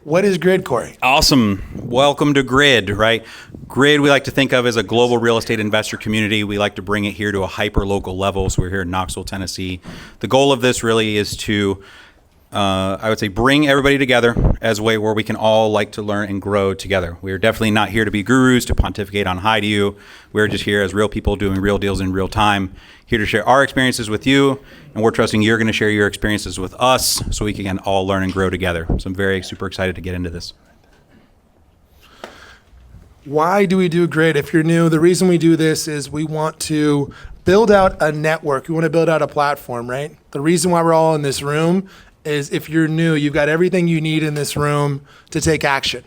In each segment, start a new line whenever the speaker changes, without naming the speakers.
What is Grid, Corey?
Awesome. Welcome to Grid, right? Grid, we like to think of as a global real estate investor community. We like to bring it here to a hyper-local level. So we're here in Knoxville, Tennessee. The goal of this really is to, I would say, bring everybody together as a way where we can all like to learn and grow together. We're definitely not here to be gurus, to pontificate on high to you. We're just here as real people doing real deals in real time, here to share our experiences with you, and we're trusting you're going to share your experiences with us so we can all learn and grow together. So I'm very super excited to get into this.
Why do we do Grid? If you're new, the reason we do this is we want to build out a network. We want to build out a platform, right? The reason why we're all in this room is if you're new, you've got everything you need in this room to take action.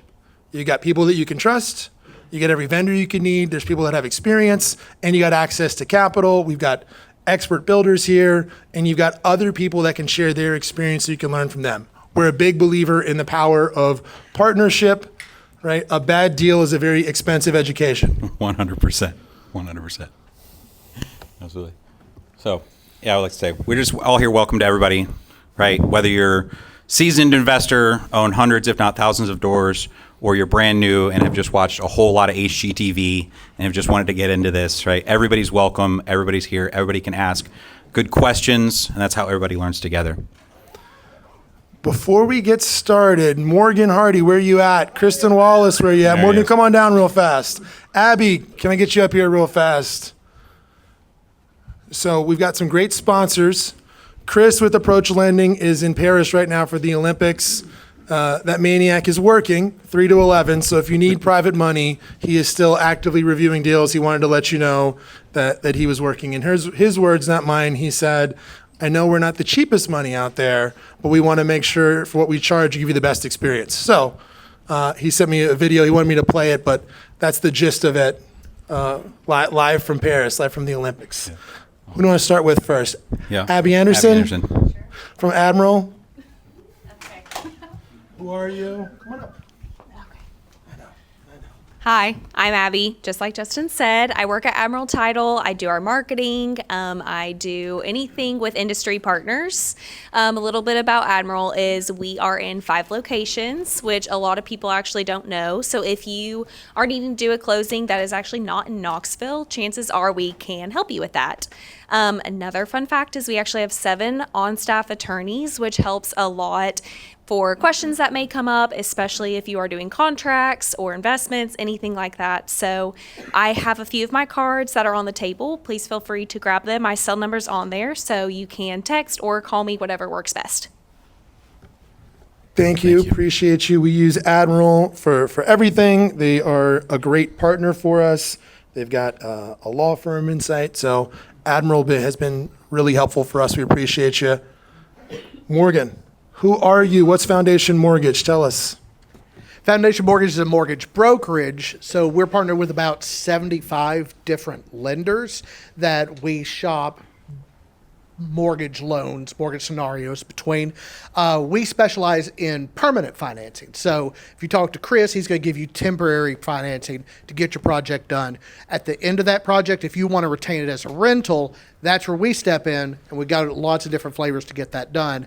You got people that you can trust. You get every vendor you can need. There's people that have experience, and you got access to capital. We've got expert builders here, and you've got other people that can share their experience so you can learn from them. We're a big believer in the power of partnership, right? A bad deal is a very expensive education.
100%. 100%. Absolutely. So, yeah, I would like to say, we're just all here. Welcome to everybody, right? Whether you're seasoned investor, own hundreds, if not thousands of doors, or you're brand new and have just watched a whole lot of HGTV and have just wanted to get into this, right? Everybody's welcome. Everybody's here. Everybody can ask good questions, and that's how everybody learns together.
Before we get started, Morgan Hardy, where you at? Kristen Wallace, where you at? Morgan, come on down real fast. Abby, can I get you up here real fast? So we've got some great sponsors. Chris with Approach Lending is in Paris right now for the Olympics. That maniac is working 3 to 11. So if you need private money, he is still actively reviewing deals. He wanted to let you know that he was working. In his words, not mine, he said, I know we're not the cheapest money out there, but we want to make sure for what we charge, give you the best experience. So he sent me a video. He wanted me to play it, but that's the gist of it. Live from Paris, live from the Olympics. Yeah. Who do you want to start with first?
Yeah.
Abby Anderson,
Abby Anderson.
From Admiral.
Okay.
Who are you? Come on up.
Hi, I'm Abby. Just like Justin said, I work at Admiral Title. I do our marketing. I do anything with industry partners. A little bit about Admiral is we are in 5 locations, which a lot of people actually don't know. So if you are needing to do a closing that is actually not in Knoxville, chances are we can help you with that. Another fun fact is we actually have 7 on-staff attorneys, which helps a lot for questions that may come up, especially if you are doing contracts or investments, anything like that. So I have a few of my cards that are on the table. Please feel free to grab them. My cell number's on there, so you can text or call me, whatever works best.
Thank you. Appreciate you. We use Admiral for everything. They are a great partner for us. They've got a law firm in sight. So Admiral has been really helpful for us. We appreciate you. Morgan, who are you? What's Foundation Mortgage? Tell us.
Foundation Mortgage is a mortgage brokerage, so we're partnered with about 75 different lenders that we shop mortgage loans, mortgage scenarios between. We specialize in permanent financing. So if you talk to Chris, he's going to give you temporary financing to get your project done. At the end of that project, if you want to retain it as a rental, that's where we step in, and we've got lots of different flavors to get that done.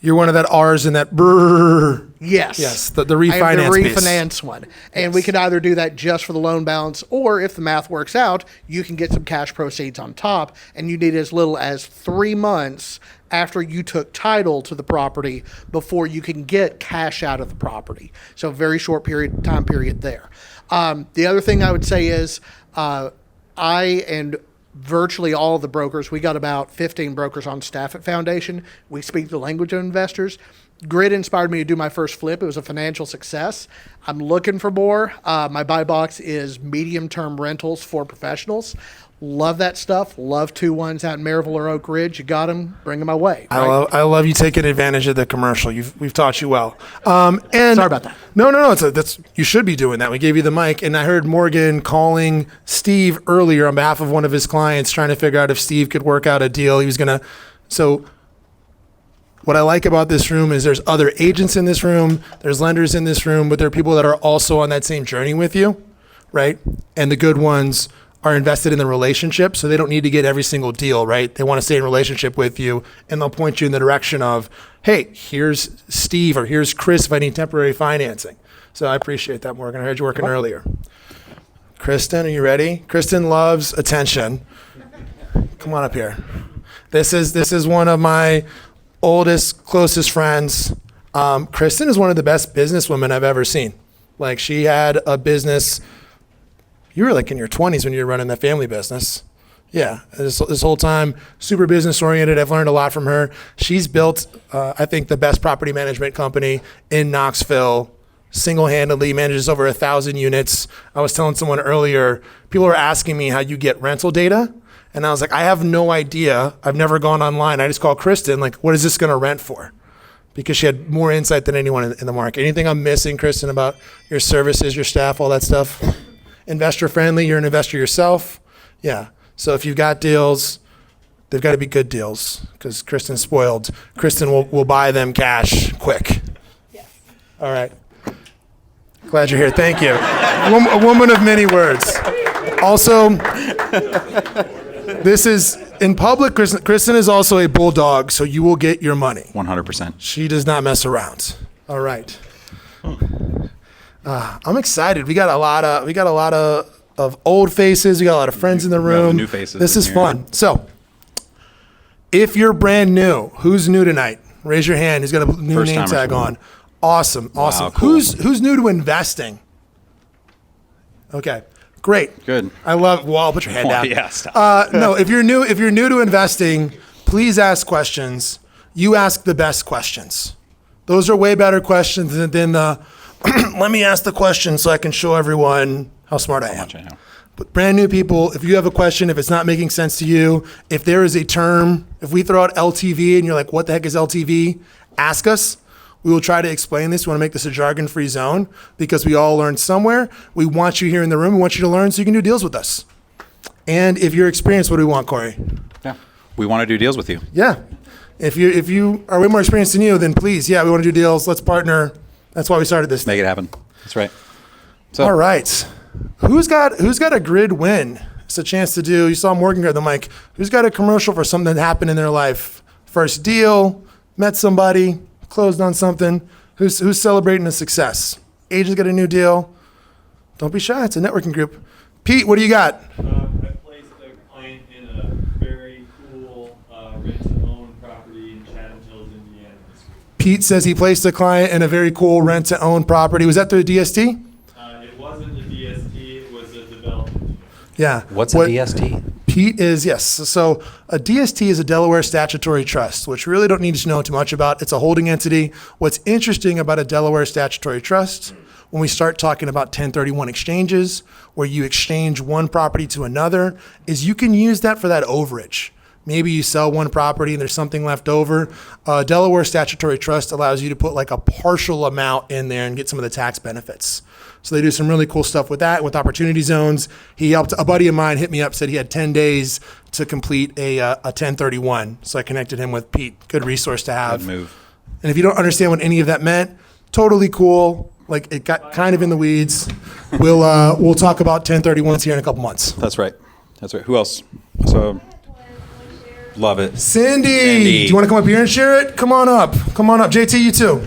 You're one of that R's in that brrrr.
Yes.
Yes, the refinance
I am the
piece.
refinance one. And we can either do that just for the loan balance, or if the math works out, you can get some cash proceeds on top, and you need as little as 3 months after you took title to the property before you can get cash out of the property. So a very short time period there. The other thing I would say is I and virtually all of the brokers, we got about 15 brokers on staff at Foundation. We speak the language of investors. Grid inspired me to do my first flip. It was a financial success. I'm looking for more. My buy box is medium-term rentals for professionals. Love that stuff. Love 2-1s out in Maryville or Oak Ridge. You got them, bring them my way. Right?
I love you taking advantage of the commercial. We've taught you well. And
sorry about that.
No. You should be doing that. We gave you the mic, and I heard Morgan calling Steve earlier on behalf of one of his clients, trying to figure out if Steve could work out a deal. He was gonna. So what I like about this room is there's other agents in this room, there's lenders in this room, but there are people that are also on that same journey with you, right? And the good ones are invested in the relationship, so they don't need to get every single deal, right? They want to stay in relationship with you, and they'll point you in the direction of, hey, here's Steve or here's Chris if I need temporary financing. So I appreciate that, Morgan. I heard you working earlier. Kristen, are you ready? Kristen loves attention. Come on up here. This is one of my oldest, closest friends. Kristen is one of the best businesswomen I've ever seen. Like, she had a business. You were like in your 20s when you were running that family business. Yeah, this whole time, super business oriented. I've learned a lot from her. She's built, I think, the best property management company in Knoxville, single-handedly, manages over 1,000 units. I was telling someone earlier, people were asking me how you get rental data. And I was like, I have no idea. I've never gone online. I just called Kristen, like, what is this going to rent for? Because she had more insight than anyone in the market. Anything I'm missing, Kristen, about your services, your staff, all that stuff? Investor friendly, you're an investor yourself. Yeah. So if you've got deals, they've got to be good deals because Kristen's spoiled. Kristen will buy them cash quick. Yes. All right. Glad you're here. Thank you. A woman of many words. Also, this is in public. Kristen is also a bulldog, so you will get your money.
100%.
She does not mess around. All right. I'm excited. We got a lot of old faces. We got a lot of friends in the room.
New faces.
This
in
is
here.
fun. So, if you're brand new, who's new tonight? Raise your hand. Who's got a new
First
name
timers.
tag on? Awesome.
cool.
Who's new to investing? Okay, great.
Good.
I love. Well, I'll put your hand down.
Yeah, stop.
No, if you're new to investing, please ask questions. You ask the best questions. Those are way better questions than the. Let me ask the question so I can show everyone how smart I am.
much I know.
But brand new people, if you have a question, if it's not making sense to you, if there is a term, if we throw out LTV and you're like, what the heck is LTV? Ask us. We will try to explain this. We want to make this a jargon-free zone because we all learn somewhere. We want you here in the room. We want you to learn so you can do deals with us. And if you're experienced, what do we want, Corey?
Yeah. We want to do deals with you.
Yeah. If you are way more experienced than you, then please, yeah, we want to do deals. Let's partner. That's why we started this thing.
Make it happen. That's right. So,
All right. Who's got a grid win? It's a chance to do. You saw Morgan grab the mic. Who's got a commercial for something that happened in their life? First deal, met somebody, closed on something. Who's celebrating a success? Agent's got a new deal. Don't be shy. It's a networking group. Pete, what do you got?
I placed a client in a very cool rent-to-own property in Chatham Hills, Indiana this week.
Pete says he placed a client in a very cool rent-to-own property. Was that through DST?
It wasn't a DST, it was a development.
Yeah.
What's a DST?
Pete is, yes. So a DST is a Delaware statutory trust, which you really don't need to know too much about. It's a holding entity. What's interesting about a Delaware statutory trust, when we start talking about 1031 exchanges, where you exchange one property to another, is you can use that for that overage. Maybe you sell one property and there's something left over. Delaware statutory trust allows you to put like a partial amount in there and get some of the tax benefits. So they do some really cool stuff with that, with opportunity zones. He helped, a buddy of mine hit me up, said he had 10 days to complete a 1031. So I connected him with Pete. Good resource to have.
Good move.
And if you don't understand what any of that meant, totally cool. Like, it got kind of in the weeds. We'll talk about 1031s here in a couple months.
That's right. That's right. Who else? So, love it.
Cindy,
Cindy.
do you want to come up here and share it? Come on up. Come on up. JT, you too.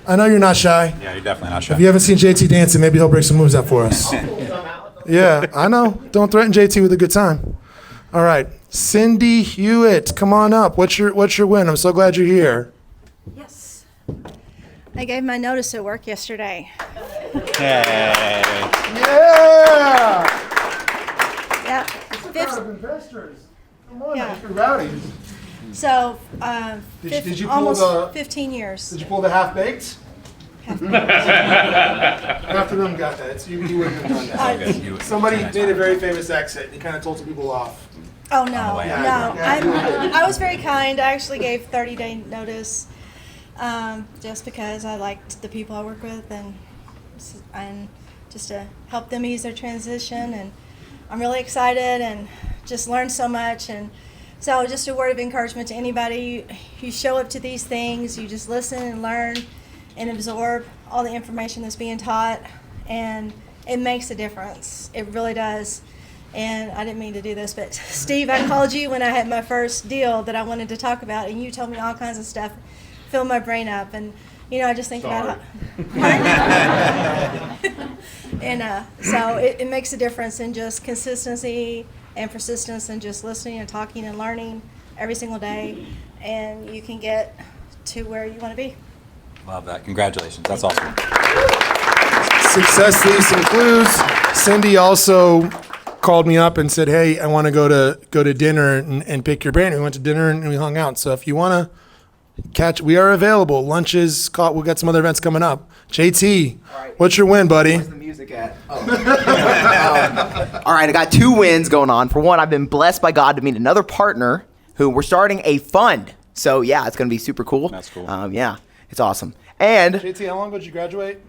I know you're not shy.
Yeah, you're definitely not shy.
If you haven't seen JT dancing, maybe he'll break some moves out for us. Yeah, I know. Don't threaten JT with a good time. All right, Cindy Hewitt, come on up. What's your win? I'm so glad you're here.
Yes. I gave my notice at work yesterday.
Hey.
Yeah.
Yeah.
Investors. Come on,
Yeah.
you're rowdy.
So,
Did you pull
almost
the-
15 years.
Did you pull the half baked? Half the room got that. You wouldn't have done that. Somebody made a very famous exit. He kind of told some people off.
Oh, no,
way
no.
out.
I was very kind. I actually gave 30-day notice just because I liked the people I work with and just to help them ease their transition. And I'm really excited and just learned so much. And so just a word of encouragement to anybody. You show up to these things, you just listen and learn and absorb all the information that's being taught, and it makes a difference. It really does. And I didn't mean to do this, but Steve, I called you when I had my first deal that I wanted to talk about, and you told me all kinds of stuff, filled my brain up, and I just think about it. And so it makes a difference in just consistency and persistence and just listening and talking and learning every single day, and you can get to where you want to be.
Love that. Congratulations. That's awesome.
Success leaves some clues. Cindy also called me up and said, "Hey, I want to go to dinner and pick your brain." We went to dinner and we hung out. So if you want to catch, we are available. Lunches, we've got some other events coming up. JT, what's your win, buddy?
Where's the music at? Oh. All right, I got 2 wins going on. For one, I've been blessed by God to meet another partner who we're starting a fund. So yeah, it's going to be super cool.
That's cool.
Yeah, it's awesome. And
JT, how long ago did you graduate?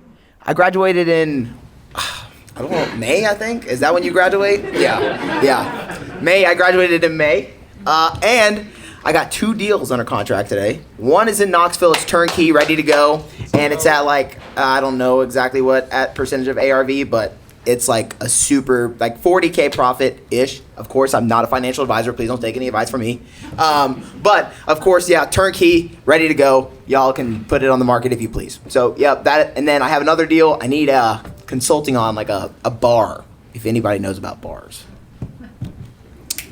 I graduated in, I don't know, May, I think. Is that when you graduate? Yeah. May, I graduated in May. And I got 2 deals under contract today. One is in Knoxville. It's turnkey, ready to go. And it's at I don't know exactly what at percentage of ARV, but it's like a super, $40K profit-ish. Of course, I'm not a financial advisor. Please don't take any advice from me. But, of course, yeah, turnkey, ready to go. Y'all can put it on the market if you please. So, yeah, that. And then I have another deal. I need consulting on, a bar, if anybody knows about bars.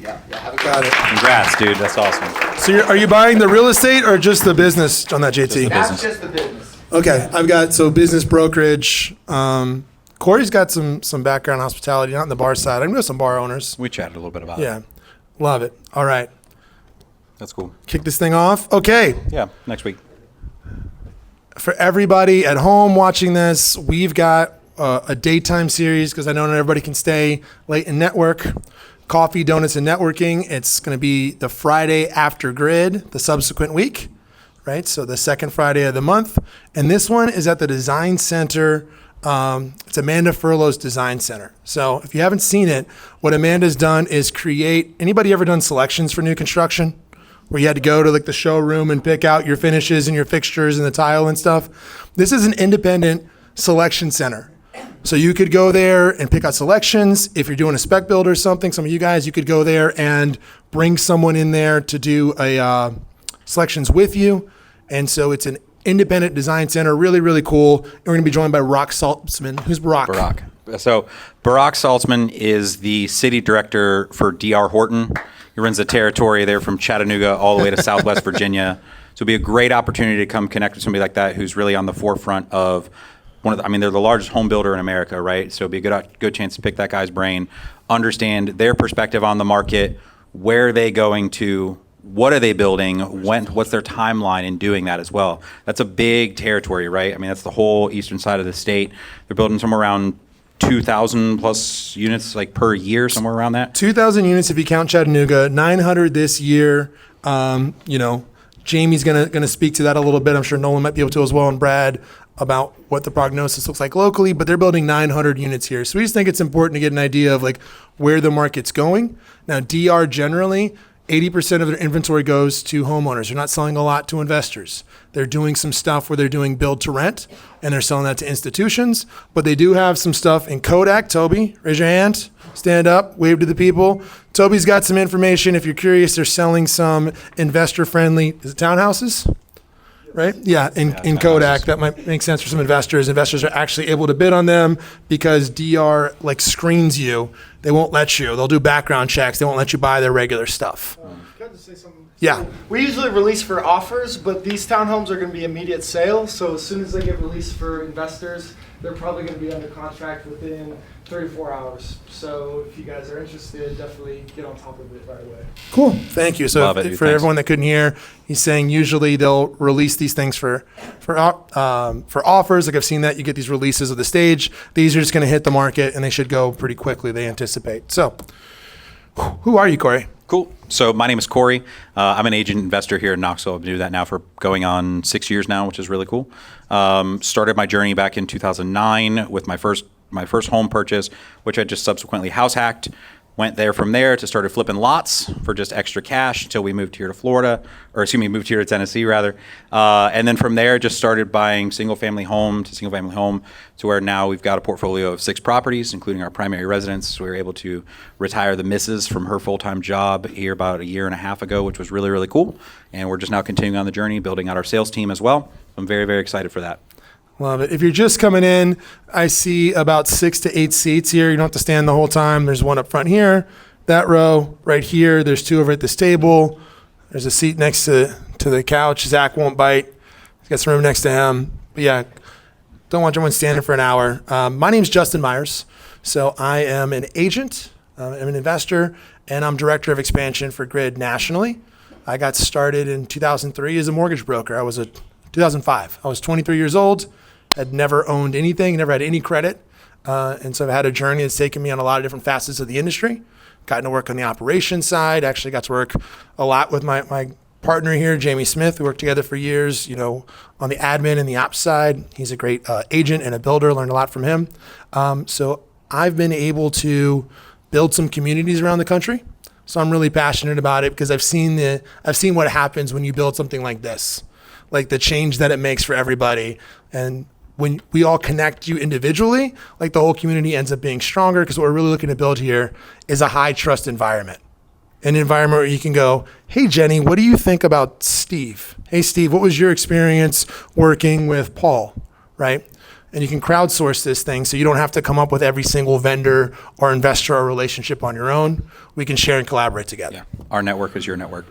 Yeah,
Got it.
Congrats, dude. That's awesome.
So are you buying the real estate or just the business on that, JT?
That's just the business.
Okay, I've got business brokerage. Corey's got some background in hospitality, not in the bar side. I know some bar owners.
We chatted a little bit about it.
Yeah, love it. All right,
That's cool.
kick this thing off. Okay,
Yeah, next week.
for everybody at home watching this, we've got a daytime series because I know not everybody can stay late and network. Coffee, donuts, and networking. It's going to be the Friday after Grid, the subsequent week, right? So the second Friday of the month. And this one is at the Design Center. It's Amanda Furlow's Design Center. So if you haven't seen it, what Amanda's done is create, anybody ever done selections for new construction? Where you had to go to the showroom and pick out your finishes and your fixtures and the tile and stuff? This is an independent selection center. So you could go there and pick out selections. If you're doing a spec build or something, some of you guys, you could go there and bring someone in there to do a selections with you. And so it's an independent design center, really, really cool. And we're going to be joined by Barack Saltzman. Who's Barack?
Barack. So Barack Saltzman is the city director for D.R. Horton. He runs the territory there from Chattanooga all the way to Southwest Virginia. So it'd be a great opportunity to come connect with somebody like that who's really on the forefront of they're the largest home builder in America, right? So it'd be a good chance to pick that guy's brain, understand their perspective on the market, where are they going to, what are they building, what's their timeline in doing that as well. That's a big territory, right? I mean, that's the whole eastern side of the state. They're building somewhere around 2,000 plus units per year, somewhere around that.
2,000 units if you count Chattanooga, 900 this year. Jamie's gonna speak to that a little bit. I'm sure Nolan might be able to as well, and Brad, about what the prognosis looks like locally, but they're building 900 units here. So we just think it's important to get an idea of where the market's going. Now, DR generally, 80% of their inventory goes to homeowners. They're not selling a lot to investors. They're doing some stuff where they're doing build to rent, and they're selling that to institutions, but they do have some stuff in Kodak. Toby, raise your hand, stand up, wave to the people. Toby's got some information. If you're curious, they're selling some investor-friendly, is it townhouses? Right? Yeah, in Kodak, that might make sense for some investors. Investors are actually able to bid on them because DR screens you. They won't let you. They'll do background checks. They won't let you buy their regular stuff.
Can I just say something?
Yeah.
We usually release for offers, but these townhomes are going to be immediate sale. So as soon as they get released for investors, they're probably going to be under contract within 34 hours. So if you guys are interested, definitely get on top of it right away.
Cool. Thank you. So
Love it,
for
dude. Thanks.
everyone that couldn't hear, he's saying usually they'll release these things for offers. I've seen that. You get these releases of the stage. These are just going to hit the market, and they should go pretty quickly, they anticipate. So who are you, Corey?
Cool. So my name is Corey. I'm an agent investor here in Knoxville. I've been doing that now for going on 6 years now, which is really cool. Started my journey back in 2009 with my first home purchase, which I just subsequently house hacked. Went there from there to started flipping lots for just extra cash until we moved here to Florida, or excuse me, moved here to Tennessee rather. And then from there, just started buying single family home to where now we've got a portfolio of 6 properties, including our primary residence. We were able to retire the missus from her full-time job here about a year and a half ago, which was really, really cool. And we're just now continuing on the journey, building out our sales team as well. I'm very, very excited for that.
Love it. If you're just coming in, I see about 6 to 8 seats here. You don't have to stand the whole time. There's one up front here, that row right here. There's 2 over at this table. There's a seat next to the couch. Zach won't bite. He's got some room next to him. But yeah, don't want everyone standing for an hour. My name's Justin Myers. So I am an agent, I'm an investor, and I'm director of expansion for Grid nationally. I got started in 2003 as a mortgage broker. 2005. I was 23 years old. Had never owned anything, never had any credit. And so I've had a journey that's taken me on a lot of different facets of the industry. Gotten to work on the operations side. Actually got to work a lot with my partner here, Jamie Smith. We worked together for years, on the admin and the ops side. He's a great agent and a builder. Learned a lot from him. So I've been able to build some communities around the country. So I'm really passionate about it because I've seen what happens when you build something like this, like the change that it makes for everybody. And when we all connect you individually, like the whole community ends up being stronger, because what we're really looking to build here is a high trust environment. An environment where you can go, hey, Jenny, what do you think about Steve? Hey, Steve, what was your experience working with Paul, right? And you can crowdsource this thing so you don't have to come up with every single vendor or investor or relationship on your own. We can share and collaborate together.
Yeah, our network is your network.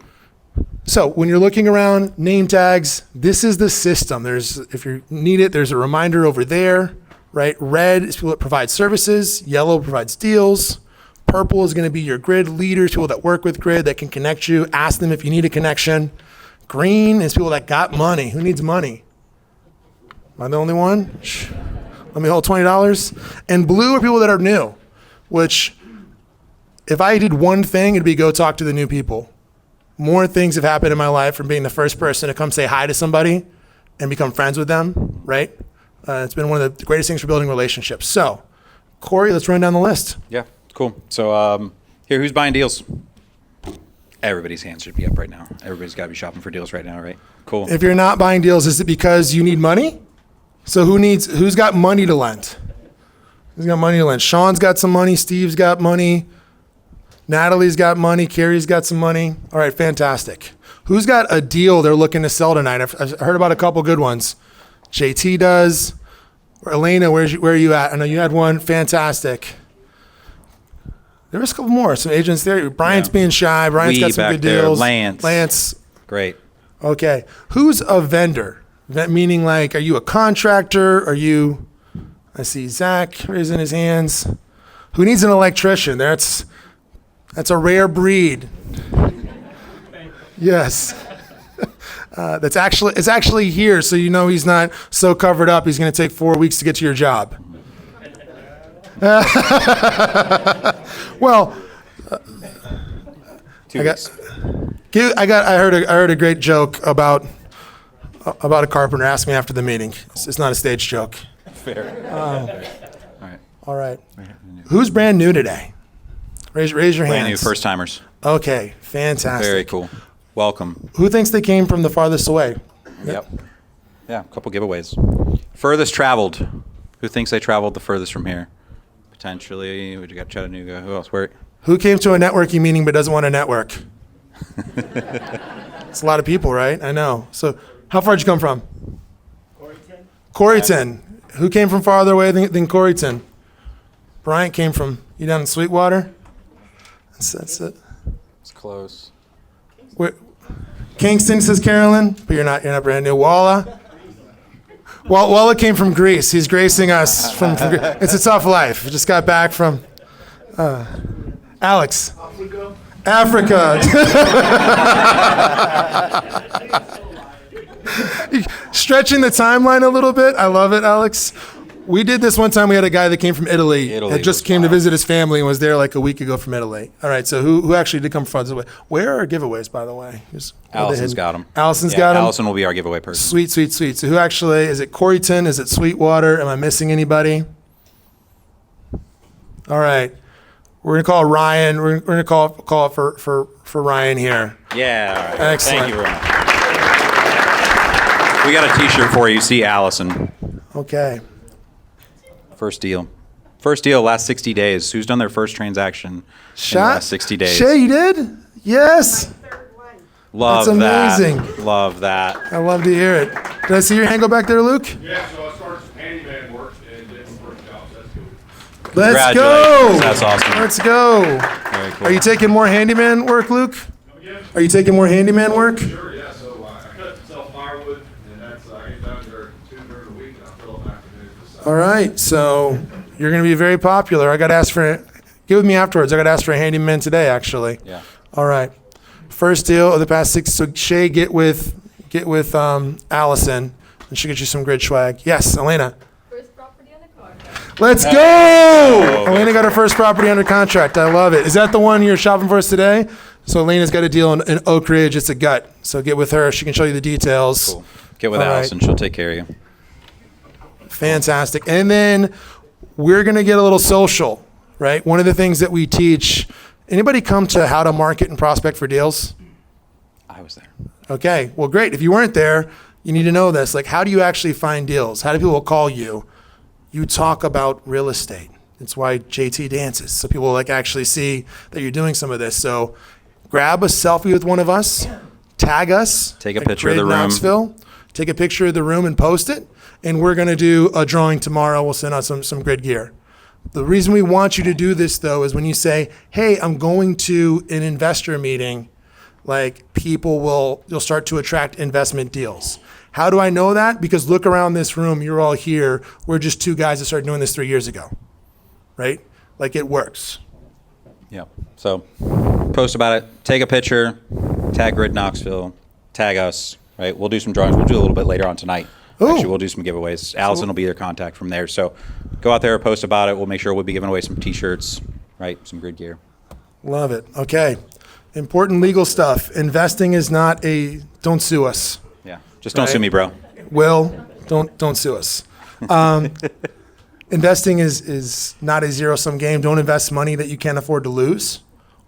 So when you're looking around, name tags, this is the system. If you need it, there's a reminder over there, right? Red is people that provide services. Yellow provides deals. Purple is going to be your Grid leaders, people that work with Grid that can connect you. Ask them if you need a connection. Green is people that got money. Who needs money? Am I the only one? Shh. Let me hold $20. And blue are people that are new, which if I did one thing, it'd be go talk to the new people. More things have happened in my life from being the first person to come say hi to somebody and become friends with them, right? It's been one of the greatest things for building relationships. So, Corey, let's run down the list.
Yeah, cool. So here, who's buying deals? Everybody's hands should be up right now. Everybody's got to be shopping for deals right now, right? Cool.
If you're not buying deals, is it because you need money? So who's got money to lend? Who's got money to lend? Sean's got some money. Steve's got money. Natalie's got money. Carrie's got some money. All right, fantastic. Who's got a deal they're looking to sell tonight? I've heard about a couple good ones. JT does. Or Elena, where are you at? I know you had one. Fantastic. There was a couple more. Some agents there. Bryant's being shy. Bryant's got some good deals.
Lance. Great.
Okay. Who's a vendor? That meaning, like, are you a contractor? I see Zach raising his hands. Who needs an electrician? That's a rare breed. Yes. It's actually here, so you know he's not so covered up. He's going to take 4 weeks to get to your job. Well, I heard a great joke about a carpenter. Asked me after the meeting. It's not a stage joke.
Fair.
All right. Who's brand new today? Raise your hands.
Brand new first timers.
Okay, fantastic.
Very cool. Welcome.
Who thinks they came from the farthest away?
Yep. Yeah, a couple giveaways. Furthest traveled. Who thinks they traveled the furthest from here? Potentially. We got Chattanooga. Who else?
Who came to a networking meeting but doesn't want to network? It's a lot of people, right? I know. So how far did you come from? Coreyton. Who came from farther away than Coreyton? Bryant came from, you down in Sweetwater? That's it.
It's close.
Kingston, says Carolyn, but you're not brand new. Walla came from Greece. He's gracing us from Greece. It's a tough life. We just got back from Alex. Africa. Stretching the timeline a little bit. I love it, Alex. We did this one time. We had a guy that came from Italy. Had just came to visit his family and was there like a week ago from Italy. All right, so who actually did come from farthest away? Where are giveaways, by the way?
Allison's got them.
Allison's got them?
Allison will be our giveaway person.
Sweet. So who actually, is it Coreyton? Is it Sweetwater? Am I missing anybody? All right. We're gonna call Ryan. We're gonna call it for Ryan here.
Yeah. All right.
Excellent.
Thank you very much. We got a T-shirt for you. See Allison.
Okay.
First deal. First deal. Last 60 days. Who's done their first transaction in the last 60 days?
Shay, you did? Yes.
Love
That's
that.
amazing.
Love that.
I love to hear it. Did I see your hand go back there, Luke?
Yeah, so I started some handyman work and did some work jobs. That's cool.
Let's
Congratulations.
go.
That's awesome.
Let's go.
Very cool.
Are you taking more handyman work, Luke?
Come again?
Are you taking more handyman work?
Sure, yeah. So I cut and sell firewood, and that's I get down there 2 during the week, and I fill up afternoons.
All right. So you're going to be very popular. I got to ask for. Get with me afterwards. I got to ask for a handyman today, actually.
Yeah.
All right. First deal of the past 6. So Shay, get with Allison, and she'll get you some grid swag. Yes, Elena.
First property on the contract.
Let's go! Elena got her first property under contract. I love it. Is that the one you're shopping for us today? So Elena's got a deal in Oak Ridge. It's a gut. So get with her. She can show you the details.
Cool. Get with
All right.
Allison. She'll take care of you.
Fantastic. And then we're going to get a little social, right? One of the things that we teach, anybody come to how to market and prospect for deals?
I was there.
Okay, well, great. If you weren't there, you need to know this. Like, how do you actually find deals? How do people call you? You talk about real estate. That's why JT dances. So people like actually see that you're doing some of this. So grab a selfie with one of us, tag us.
Take a
at
picture of the
Grid
room.
Knoxville. Take a picture of the room and post it. And we're going to do a drawing tomorrow. We'll send out some grid gear. The reason we want you to do this, though, is when you say, hey, I'm going to an investor meeting, like you'll start to attract investment deals. How do I know that? Because look around this room, you're all here. We're just 2 guys that started doing this 3 years ago, right? Like it works.
Yep. So post about it. Take a picture. Tag Grid Knoxville. Tag us. Right. We'll do some drawings. We'll do a little bit later on tonight.
Ooh.
Actually, we'll do some giveaways. Allison will be your contact from there. So go out there, post about it. We'll make sure we'll be giving away some T-shirts, right? Some grid gear.
Love it. Okay. Important legal stuff. Investing is not don't sue us.
Yeah. Just don't
Right.
sue me, bro.
Will, don't sue us. Investing is not a zero-sum game. Don't invest money that you can't afford to lose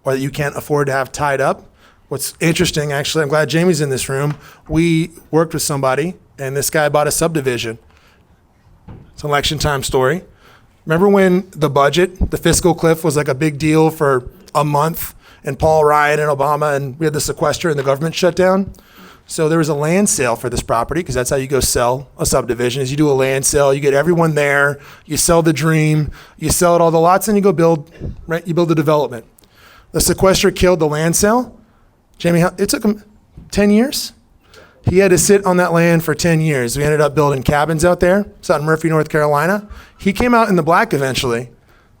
or that you can't afford to have tied up. What's interesting, actually, I'm glad Jamie's in this room. We worked with somebody, and this guy bought a subdivision. It's an election time story. Remember when the budget, the fiscal cliff, was like a big deal for a month, and Paul Ryan and Obama, and we had the sequester and the government shut down? So there was a land sale for this property, because that's how you go sell a subdivision, is you do a land sale, you get everyone there, you sell the dream, you sell it all the lots, and you go build, right? You build the development. The sequester killed the land sale. Jamie, it took him 10 years. He had to sit on that land for 10 years. We ended up building cabins out there. It's out in Murphy, North Carolina. He came out in the black eventually,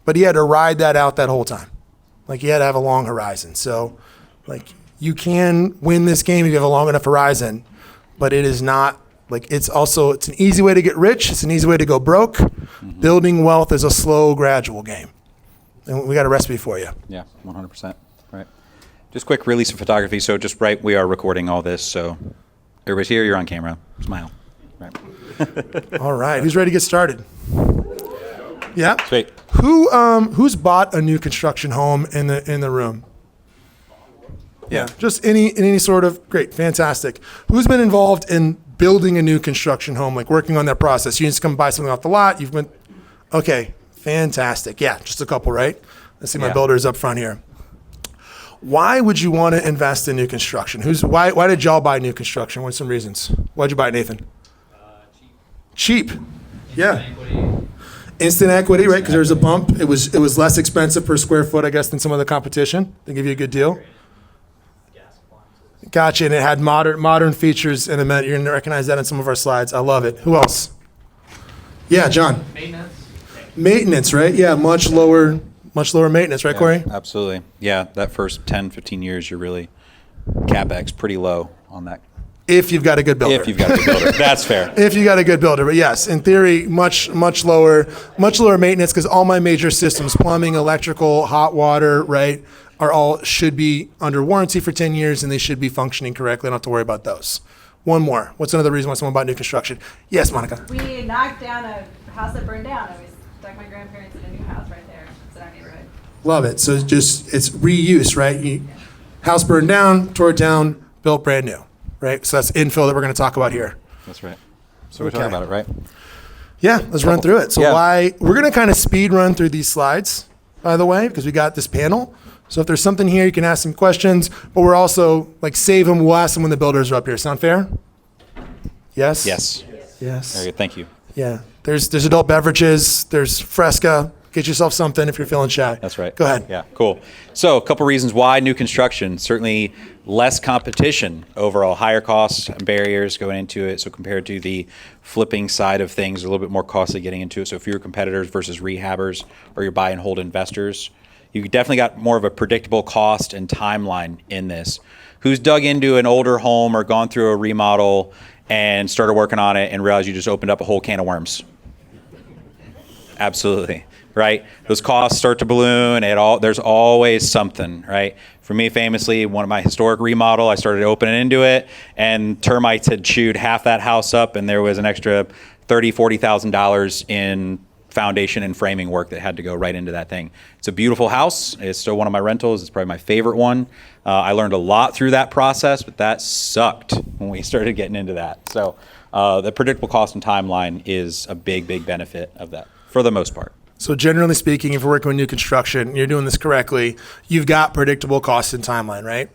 but he had to ride that out that whole time. Like, he had to have a long horizon. So, like, you can win this game if you have a long enough horizon, but it is not, like, it's an easy way to get rich. It's an easy way to go broke. Mm-hmm. Building wealth is a slow, gradual game. And we got a recipe for you.
Yeah, 100%. Right. Just quick release of photography. So just right, we are recording all this. So everybody's here. You're on camera. Smile. Right.
All right. Who's ready to get started? Yeah.
Sweet.
Who's bought a new construction home in the room? Yeah. Just any sort of great, fantastic. Who's been involved in building a new construction home, like working on that process? You just come buy something off the lot. Okay, fantastic. Yeah, just a couple, right? Let's see my builders up front here. Why would you want to invest in new construction? Why did y'all buy new construction? What are some reasons? Why'd you buy it, Nathan? Cheap. Yeah. Instant equity, right? Because there's a bump. It was less expensive per square foot, I guess, than some of the competition. They give you a good deal. Gotcha. And it had modern features in a minute. You're going to recognize that in some of our slides. I love it. Who else? Yeah, John. Maintenance, right? Yeah, much lower maintenance, right, Corey?
Absolutely. Yeah, that first 10, 15 years, you're really CapEx pretty low on that.
If you've got a good builder.
If you've got a good builder. That's fair.
If you got a good builder. But yes, in theory, much lower maintenance, because all my major systems, plumbing, electrical, hot water, right, should be under warranty for 10 years, and they should be functioning correctly. I don't have to worry about those. One more. What's another reason why someone bought new construction? Yes, Monica.
We knocked down a house that burned down, and we stuck my grandparents in a new house right there. It's in our neighborhood.
Love it. So it's reuse, right? House burned down, tore it down, built brand new, right? So that's infill that we're going to talk about here.
That's right. So we're talking about it, right?
Yeah, let's run through it. So
Yeah.
we're going to kind of speed run through these slides, by the way, because we got this panel. So if there's something here, you can ask some questions, but we're also like save them. We'll ask them when the builders are up here. Sound fair? Yes?
Yes.
Yes.
Very good. Thank you.
Yeah. There's adult beverages. There's Fresca. Get yourself something if you're feeling shy.
That's right.
Go ahead.
Yeah, cool. So a couple reasons why new construction. Certainly less competition overall, higher costs and barriers going into it. So compared to the flipping side of things, a little bit more costly getting into it. So fewer competitors versus rehabbers or your buy and hold investors. You definitely got more of a predictable cost and timeline in this. Who's dug into an older home or gone through a remodel and started working on it and realized you just opened up a whole can of worms? Absolutely. Right? Those costs start to balloon. There's always something, right? For me, famously, one of my historic remodel, I started opening into it, and termites had chewed half that house up, and there was an extra $40,000 in foundation and framing work that had to go right into that thing. It's a beautiful house. It's still one of my rentals. It's probably my favorite one. I learned a lot through that process, but that sucked when we started getting into that. So the predictable cost and timeline is a big, big benefit of that for the most part.
So generally speaking, if you're working with new construction, you're doing this correctly, you've got predictable costs and timeline, right?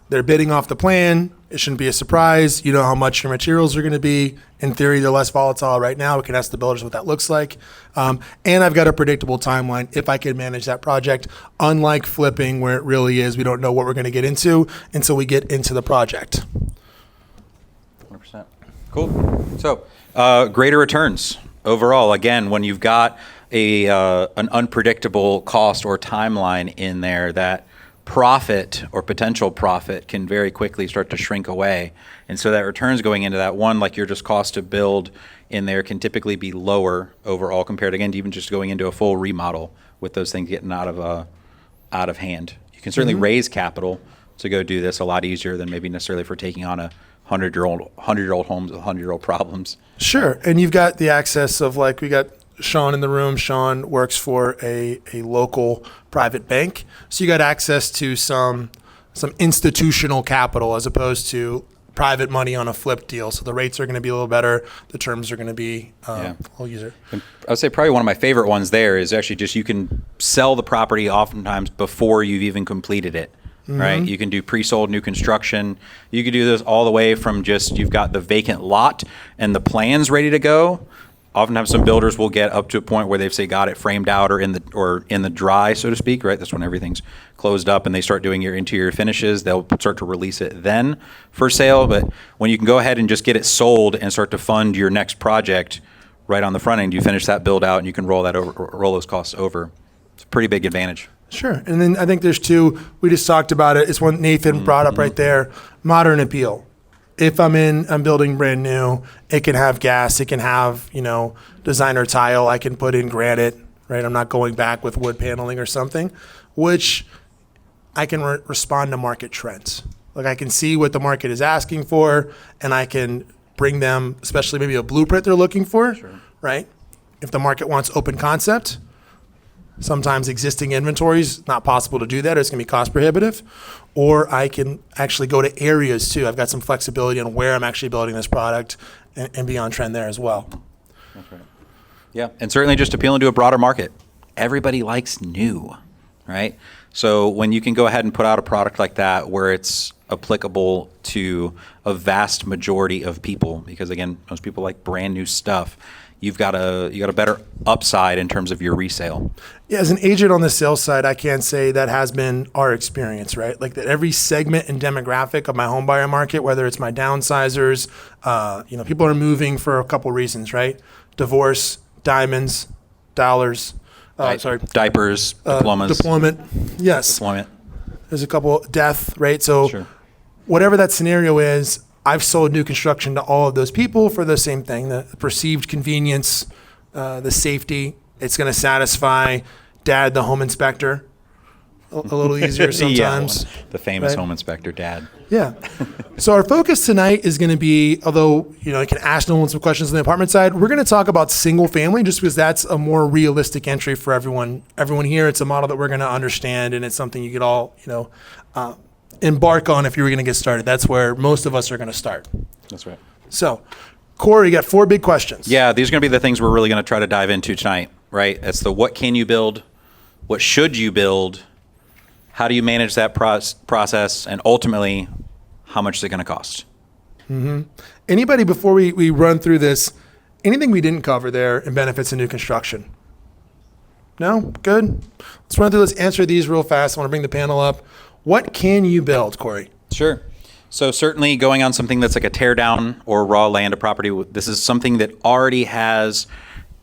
They're bidding off the plan. It shouldn't be a surprise. You know how much your materials are going to be. In theory, they're less volatile right now. We can ask the builders what that looks like. And I've got a predictable timeline if I can manage that project, unlike flipping where it really is. We don't know what we're going to get into until we get into the project.
100%. Cool. So greater returns overall. Again, when you've got an unpredictable cost or timeline in there, that profit or potential profit can very quickly start to shrink away. And so that returns going into that one, like your just cost to build in there, can typically be lower overall compared again to even just going into a full remodel with those things getting out of hand. You can certainly raise capital to go do this a lot easier than maybe necessarily for taking on a 100-year-old homes with 100-year-old problems.
Sure. And you've got the access of, like, we got Sean in the room. Sean works for a local private bank. So you got access to some institutional capital as opposed to private money on a flip deal. So the rates are going to be a little better. The terms are going to be a little easier.
I would say probably one of my favorite ones there is actually just you can sell the property oftentimes before you've even completed it. Right? You can do pre-sold new construction. You can do this all the way from just you've got the vacant lot and the plans ready to go. Oftentimes some builders will get up to a point where they've got it framed out or in the dry, so to speak, right? That's when everything's closed up and they start doing your interior finishes. They'll start to release it then for sale. But when you can go ahead and just get it sold and start to fund your next project right on the front end, you finish that build out and you can roll those costs over. It's a pretty big advantage.
Sure. And then I think there's two, we just talked about it. It's one Nathan brought up right there, modern appeal. If I'm building brand new, it can have gas, it can have, designer tile, I can put in granite, right? I'm not going back with wood paneling or something, which I can respond to market trends. Like I can see what the market is asking for and I can bring them, especially maybe a blueprint they're looking for, right? If the market wants open concept, sometimes existing inventory is not possible to do that. It's going to be cost prohibitive. Or I can actually go to areas too. I've got some flexibility on where I'm actually building this product and be on trend there as well.
That's right. Yeah, and certainly just appealing to a broader market. Everybody likes new, right? So when you can go ahead and put out a product like that where it's applicable to a vast majority of people, because again, most people like brand new stuff, you got a better upside in terms of your resale.
Yeah, as an agent on the sales side, I can say that has been our experience, right? Like that every segment and demographic of my home buyer market, whether it's my downsizers, people are moving for a couple reasons, right? Divorce, diamonds, dollars,
diapers, diplomas.
Deployment, yes.
Deployment.
There's a couple, death, right? So
Sure.
Whatever that scenario is, I've sold new construction to all of those people for the same thing, the perceived convenience, the safety. It's going to satisfy dad, the home inspector, a little easier sometimes.
Yeah, the famous
right?
home inspector dad.
Yeah. So our focus tonight is going to be, although, I can ask Nolan some questions on the apartment side, we're going to talk about single family just because that's a more realistic entry for everyone. Everyone here, it's a model that we're going to understand, and it's something you could all, embark on if you were going to get started. That's where most of us are going to start.
That's right.
So, Corey, you got 4 big questions.
Yeah, these are going to be the things we're really going to try to dive into tonight, right? It's the what can you build, what should you build, how do you manage that process, and ultimately, how much is it going to cost?
Anybody, before we run through this, anything we didn't cover there in benefits of new construction? No? Good? Let's run through, let's answer these real fast. I want to bring the panel up. What can you build, Corey?
Sure. So certainly going on something that's like a tear down or raw land, a property, this is something that already has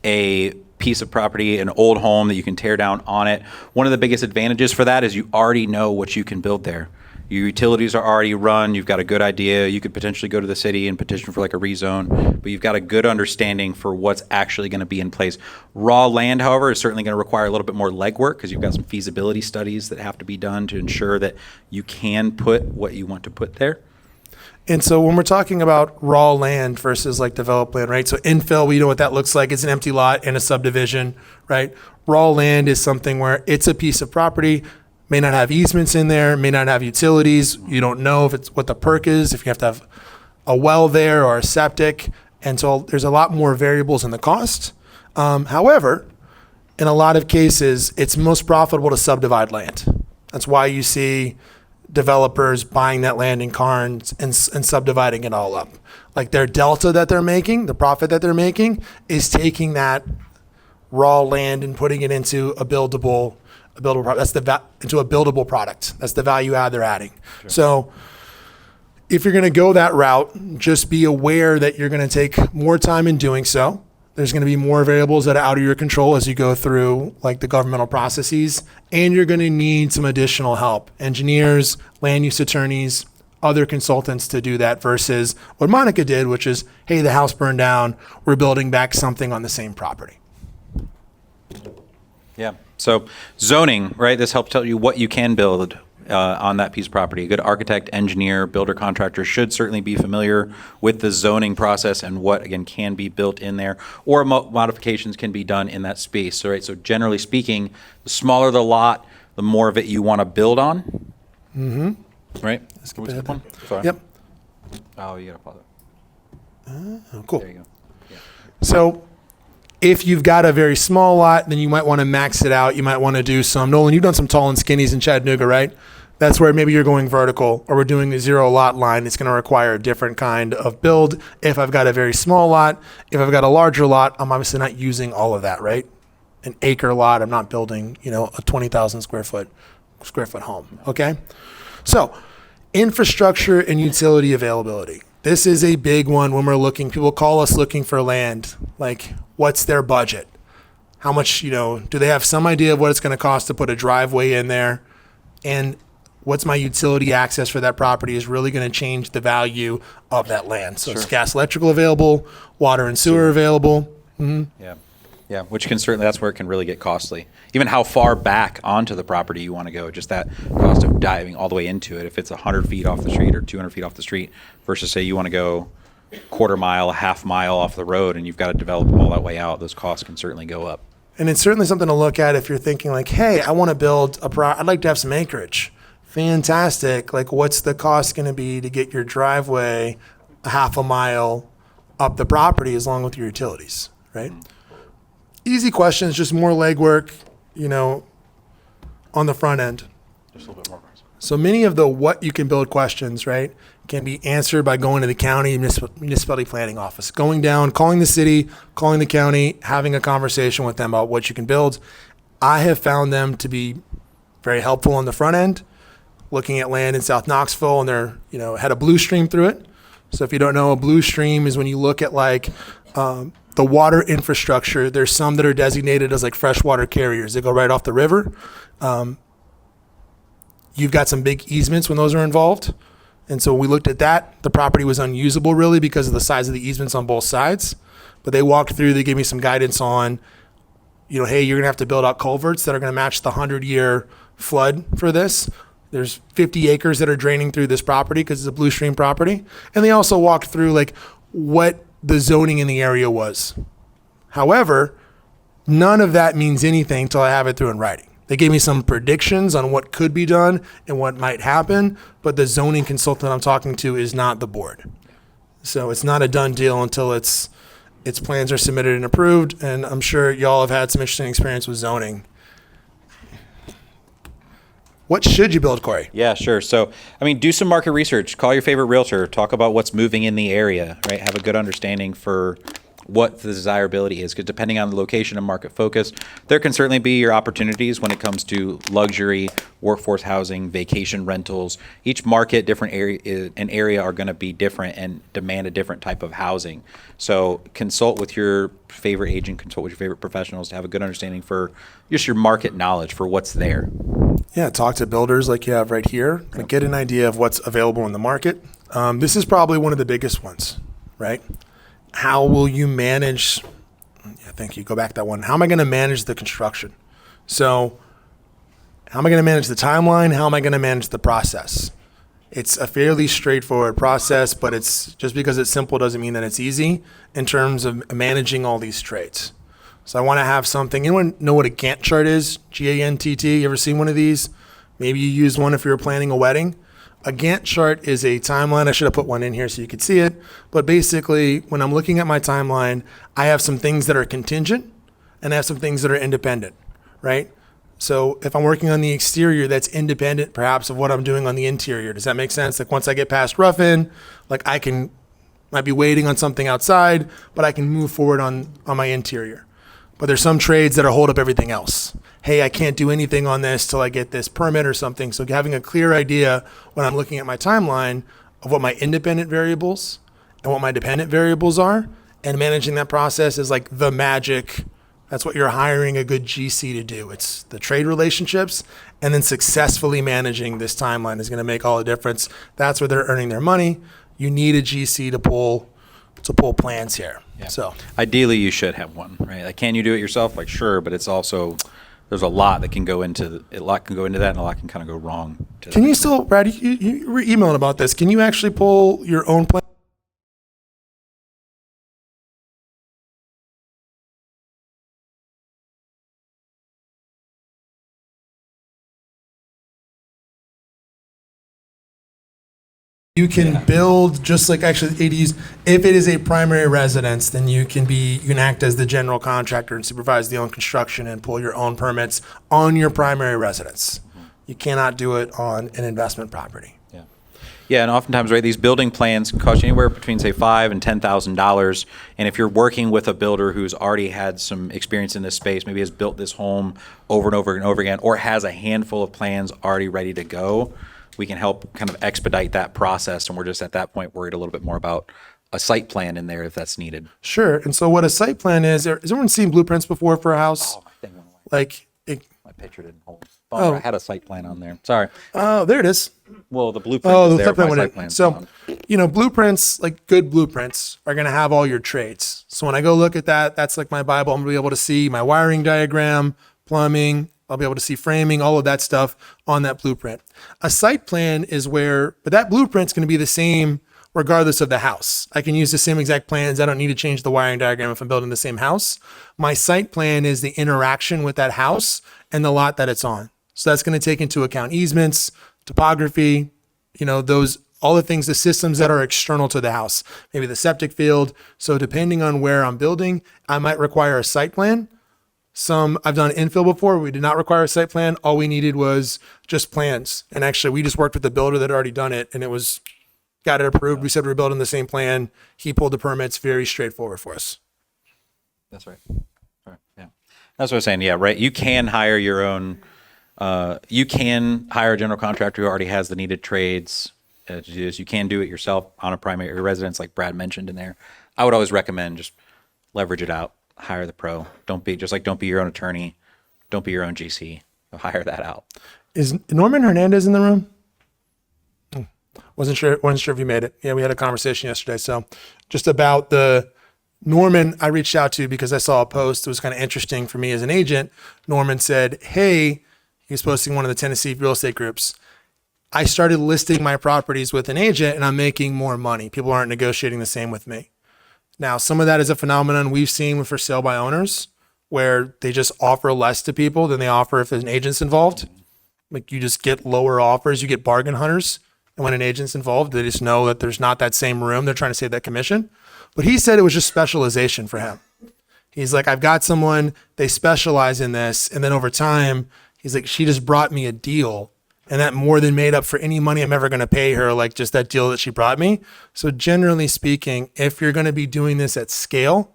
a piece of property, an old home that you can tear down on it. One of the biggest advantages for that is you already know what you can build there. Your utilities are already run. You've got a good idea. You could potentially go to the city and petition for like a rezone, but you've got a good understanding for what's actually going to be in place. Raw land, however, is certainly going to require a little bit more legwork because you've got some feasibility studies that have to be done to ensure that you can put what you want to put there.
And so when we're talking about raw land versus like developed land, right? So infill, we know what that looks like. It's an empty lot in a subdivision, right? Raw land is something where it's a piece of property, may not have easements in there, may not have utilities. You don't know if it's what the perk is, if you have to have a well there or a septic. And so there's a lot more variables in the cost. However, in a lot of cases, it's most profitable to subdivide land. That's why you see developers buying that land in Carnes and subdividing it all up. Like their delta that they're making, the profit that they're making, is taking that raw land and putting it into a buildable product. That's into a buildable product. That's the value add they're adding. Sure. So if you're going to go that route, just be aware that you're going to take more time in doing so. There's going to be more variables that are out of your control as you go through like the governmental processes, and you're going to need some additional help. Engineers, land use attorneys, other consultants to do that versus what Monica did, which is, hey, the house burned down. We're building back something on the same property.
Yeah. So zoning, right? This helps tell you what you can build on that piece of property. A good architect, engineer, builder, contractor should certainly be familiar with the zoning process and what, again, can be built in there, or modifications can be done in that space. So, right. So generally speaking, the smaller the lot, the more of it you want to build on. Mm-hmm. Right? Can we skip one? Sorry.
Yep.
Oh, you got to pause it.
Oh, cool.
There you go. Yeah.
So if you've got a very small lot, then you might want to max it out. You might want to do some, Nolan, you've done some tall and skinnies in Chattanooga, right? That's where maybe you're going vertical, or we're doing a 0 lot line. It's going to require a different kind of build. If I've got a very small lot, if I've got a larger lot, I'm obviously not using all of that, right? An acre lot, I'm not building, a 20,000 square foot home, okay? So infrastructure and utility availability. This is a big one when we're looking, people call us looking for land. Like, what's their budget? How much, do they have some idea of what it's going to cost to put a driveway in there? And what's my utility access for that property is really going to change the value of that land. So it's gas, electrical available, water and sewer available. Mm-hmm.
Yeah. Yeah, which can certainly, that's where it can really get costly. Even how far back onto the property you want to go, just that cost of diving all the way into it. If it's 100 feet off the street or 200 feet off the street versus say you want to go quarter mile, a half mile off the road and you've got to develop all that way out, those costs can certainly go up.
And it's certainly something to look at if you're thinking like, hey, I want to build I'd like to have some acreage. Fantastic. Like, what's the cost going to be to get your driveway a half a mile up the property along with your utilities, right? Easy questions, just more legwork, on the front end.
Just a little bit more.
So many of the what you can build questions, right, can be answered by going to the county municipality planning office, going down, calling the city, calling the county, having a conversation with them about what you can build. I have found them to be very helpful on the front end, looking at land in South Knoxville, and they're, had a blue stream through it. So if you don't know, a blue stream is when you look at like the water infrastructure. There's some that are designated as like freshwater carriers. They go right off the river. You've got some big easements when those are involved. And so when we looked at that, the property was unusable really because of the size of the easements on both sides. But they walked through, they gave me some guidance on, hey, you're going to have to build out culverts that are going to match the 100-year flood for this. There's 50 acres that are draining through this property because it's a blue stream property. And they also walked through like what the zoning in the area was. However, none of that means anything until I have it through in writing. They gave me some predictions on what could be done and what might happen, but the zoning consultant I'm talking to is not the board. So it's not a done deal until its plans are submitted and approved. And I'm sure y'all have had some interesting experience with zoning. What should you build, Corey?
Yeah, sure. So, I mean, do some market research. Call your favorite realtor. Talk about what's moving in the area, right? Have a good understanding for what the desirability is, because depending on the location and market focus, there can certainly be your opportunities when it comes to luxury, workforce housing, vacation rentals. Each market, different area are going to be different and demand a different type of housing. So consult with your favorite agent, consult with your favorite professionals to have a good understanding for just your market knowledge for what's there.
Yeah, talk to builders like you have right here. Like get an idea of what's available in the market. This is probably one of the biggest ones, right? How will you manage? I think you go back to that one. How am I going to manage the construction? So, how am I going to manage the timeline? How am I going to manage the process? It's a fairly straightforward process, but it's just because it's simple doesn't mean that it's easy in terms of managing all these trades. So I want to have something. Anyone know what a Gantt chart is? G-A-N-T-T. You ever seen one of these? Maybe you use one if you're planning a wedding. A Gantt chart is a timeline. I should have put one in here so you could see it. But basically, when I'm looking at my timeline, I have some things that are contingent and I have some things that are independent, right? So if I'm working on the exterior, that's independent perhaps of what I'm doing on the interior. Does that make sense? Like once I get past rough-in, like might be waiting on something outside, but I can move forward on my interior. But there's some trades that are hold up everything else. Hey, I can't do anything on this till I get this permit or something. So having a clear idea when I'm looking at my timeline of what my independent variables and what my dependent variables are, and managing that process is like the magic. That's what you're hiring a good GC to do. It's the trade relationships, and then successfully managing this timeline is going to make all the difference. That's where they're earning their money. You need a GC to pull plans here.
Yeah.
So
ideally, you should have one, right? Like, can you do it yourself? Like, sure, but it's also there's a lot that can go into that, and a lot can kind of go wrong.
Can you still, Brad? You were emailing about this. Can you actually pull your own plan? You can build just like actually ADUs. If it is a primary residence, then you can act as the general contractor and supervise the own construction and pull your own permits on your primary residence. You cannot do it on an investment property.
Yeah, and oftentimes, right, these building plans can cost you anywhere between say $5,000 and $10,000. And if you're working with a builder who's already had some experience in this space, maybe has built this home over and over and over again, or has a handful of plans already ready to go, we can help kind of expedite that process. And we're just at that point worried a little bit more about a site plan in there if that's needed.
Sure. And so what a site plan is, has everyone seen blueprints before for a house?
Oh, my thing went away. My picture didn't hold. I had a site plan on there. Sorry.
Oh, there it is.
Well, the blueprint
Oh,
is
the
there.
site plan
My
went
site
in.
plan's
So,
gone.
blueprints, like good blueprints, are going to have all your trades. So when I go look at that, that's like my Bible. I'm going to be able to see my wiring diagram, plumbing. I'll be able to see framing, all of that stuff on that blueprint. A site plan is but that blueprint's going to be the same regardless of the house. I can use the same exact plans. I don't need to change the wiring diagram if I'm building the same house. My site plan is the interaction with that house and the lot that it's on. So that's going to take into account easements, topography, all the things, the systems that are external to the house, maybe the septic field. So depending on where I'm building, I might require a site plan. I've done infill before. We did not require a site plan. All we needed was just plans. And actually, we just worked with the builder that had already done it, and got it approved. We said we're building the same plan. He pulled the permits. Very straightforward for us.
That's right. Yeah. That's what I was saying. Yeah, right. You can hire your own. You can hire a general contractor who already has the needed trades. You can do it yourself on a primary residence, like Brad mentioned in there. I would always recommend just leverage it out. Hire the pro. Don't be your own attorney. Don't be your own GC. Hire that out.
Is Norman Hernandez in the room? Wasn't sure if you made it. Yeah, we had a conversation yesterday. So just about the Norman, I reached out to because I saw a post. It was kind of interesting for me as an agent. Norman said, hey, He was posting one of the Tennessee real estate groups. I started listing my properties with an agent and I'm making more money. People aren't negotiating the same with me. Now, some of that is a phenomenon we've seen with for sale by owners where they just offer less to people than they offer if an agent's involved. Like you just get lower offers, you get bargain hunters. And when an agent's involved, they just know that there's not that same room. They're trying to save that commission. But he said it was just specialization for him. He's like, I've got someone, they specialize in this. And then over time, he's like, she just brought me a deal. And that more than made up for any money I'm ever going to pay her, like just that deal that she brought me. So generally speaking, if you're going to be doing this at scale,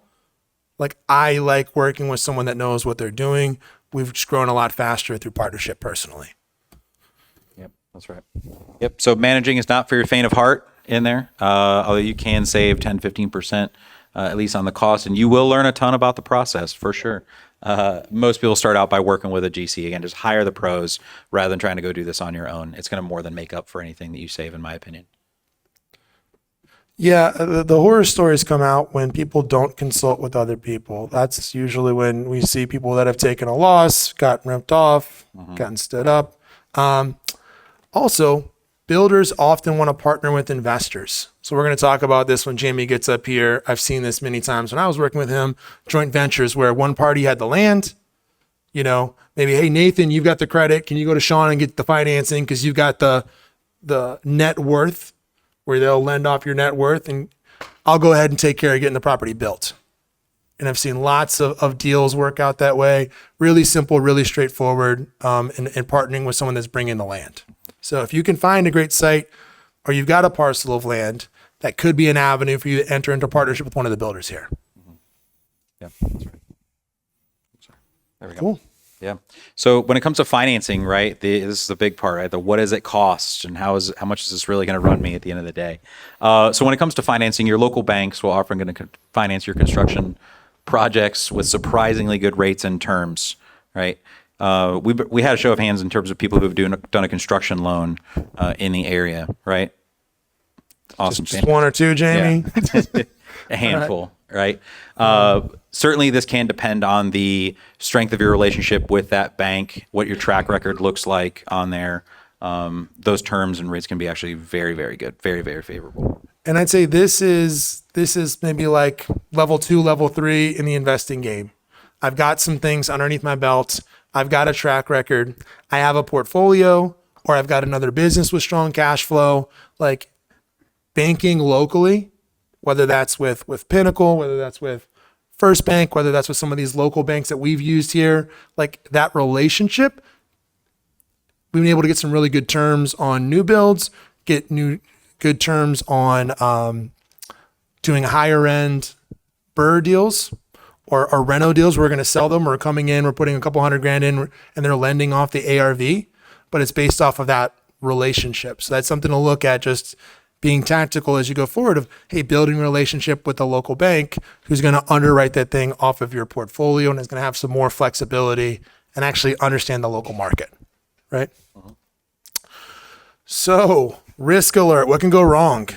like I like working with someone that knows what they're doing. We've just grown a lot faster through partnership personally.
Yep, that's right. Yep. So managing is not for your faint of heart in there, although you can save 10, 15%, at least on the cost, and you will learn a ton about the process for sure. Most people start out by working with a GC. Again, just hire the pros rather than trying to go do this on your own. It's going to more than make up for anything that you save, in my opinion.
Yeah, the horror stories come out when people don't consult with other people. That's usually when we see people that have taken a loss, gotten ripped off, gotten stood up. Also, builders often want to partner with investors. So we're going to talk about this when Jamie gets up here. I've seen this many times when I was working with him, joint ventures where one party had the land, you know, maybe, hey, Nathan, you've got the credit. Can you go to Sean and get the financing because you've got the net worth where they'll lend off your net worth and I'll go ahead and take care of getting the property built. And I've seen lots of deals work out that way. Really simple, really straightforward, and partnering with someone that's bringing the land. So if you can find a great site or you've got a parcel of land, that could be an avenue for you to enter into a partnership with one of the builders here.
Yeah, that's right. There we go.
Cool.
Yeah. So when it comes to financing, right, this is the big part, right? The what does it cost and how much is this really going to run me at the end of the day? So when it comes to financing, your local banks will often going to finance your construction projects with surprisingly good rates and terms, right? We had a show of hands in terms of people who have done a construction loan in the area, right? Awesome.
Just one or two, Jamie.
Yeah. A handful, right? Certainly this can depend on the strength of your relationship with that bank, what your track record looks like on there. Those terms and rates can be actually very, very good, very, very favorable.
And I'd say this is maybe like level 2, level 3 in the investing game. I've got some things underneath my belt. I've got a track record. I have a portfolio, or I've got another business with strong cash flow. Like banking locally, whether that's with Pinnacle, whether that's with First Bank, whether that's with some of these local banks that we've used here, like that relationship, we've been able to get some really good terms on new builds, get good terms on doing higher end BRRRR deals or reno deals. We're going to sell them. We're coming in, we're putting a couple $100,000 in, and they're lending off the ARV, but it's based off of that relationship. So that's something to look at, just being tactical as you go forward of, hey, building a relationship with a local bank who's going to underwrite that thing off of your portfolio and is going to have some more flexibility and actually understand the local market, right? So risk alert, what can go wrong?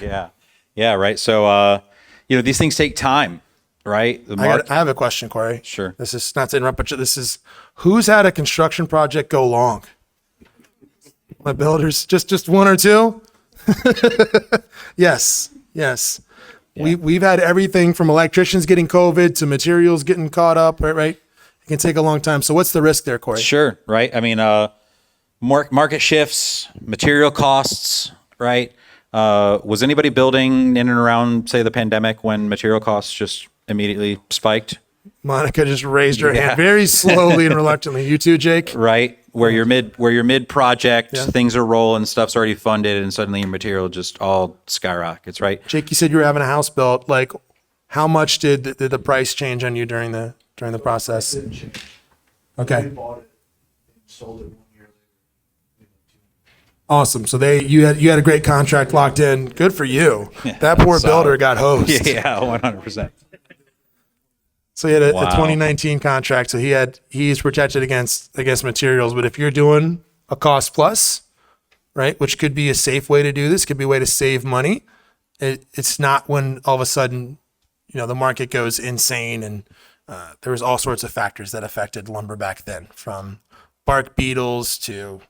Yeah, right. So, these things take time, right?
I have a question, Corey.
Sure.
This is not to interrupt, but this is, who's had a construction project go long? My builders, just one or two? Yes.
Yeah.
We've had everything from electricians getting COVID to materials getting caught up, right? It can take a long time. So what's the risk there, Corey?
Sure, right? I mean, market shifts, material costs, right? Was anybody building in and around, say, the pandemic when material costs just immediately spiked?
Monica just raised her hand very slowly and reluctantly. You too, Jake?
Right. Where you're mid project, things are rolling, stuff's already funded, and suddenly your material just all skyrockets, right?
Jake, you said you were having a house built. Like, how much did the price change on you during the process?
It didn't change.
Okay.
We bought it and sold it 1 year later.
Awesome. So you had a great contract locked in. Good for you.
Yeah.
That poor builder got hosed.
Yeah, 100%.
So he had a
Wow.
2019 contract. So he's protected against materials. But if you're doing a cost plus, right, which could be a safe way to do this, could be a way to save money. It's not when all of a sudden, the market goes insane and there was all sorts of factors that affected lumber back then, from bark beetles to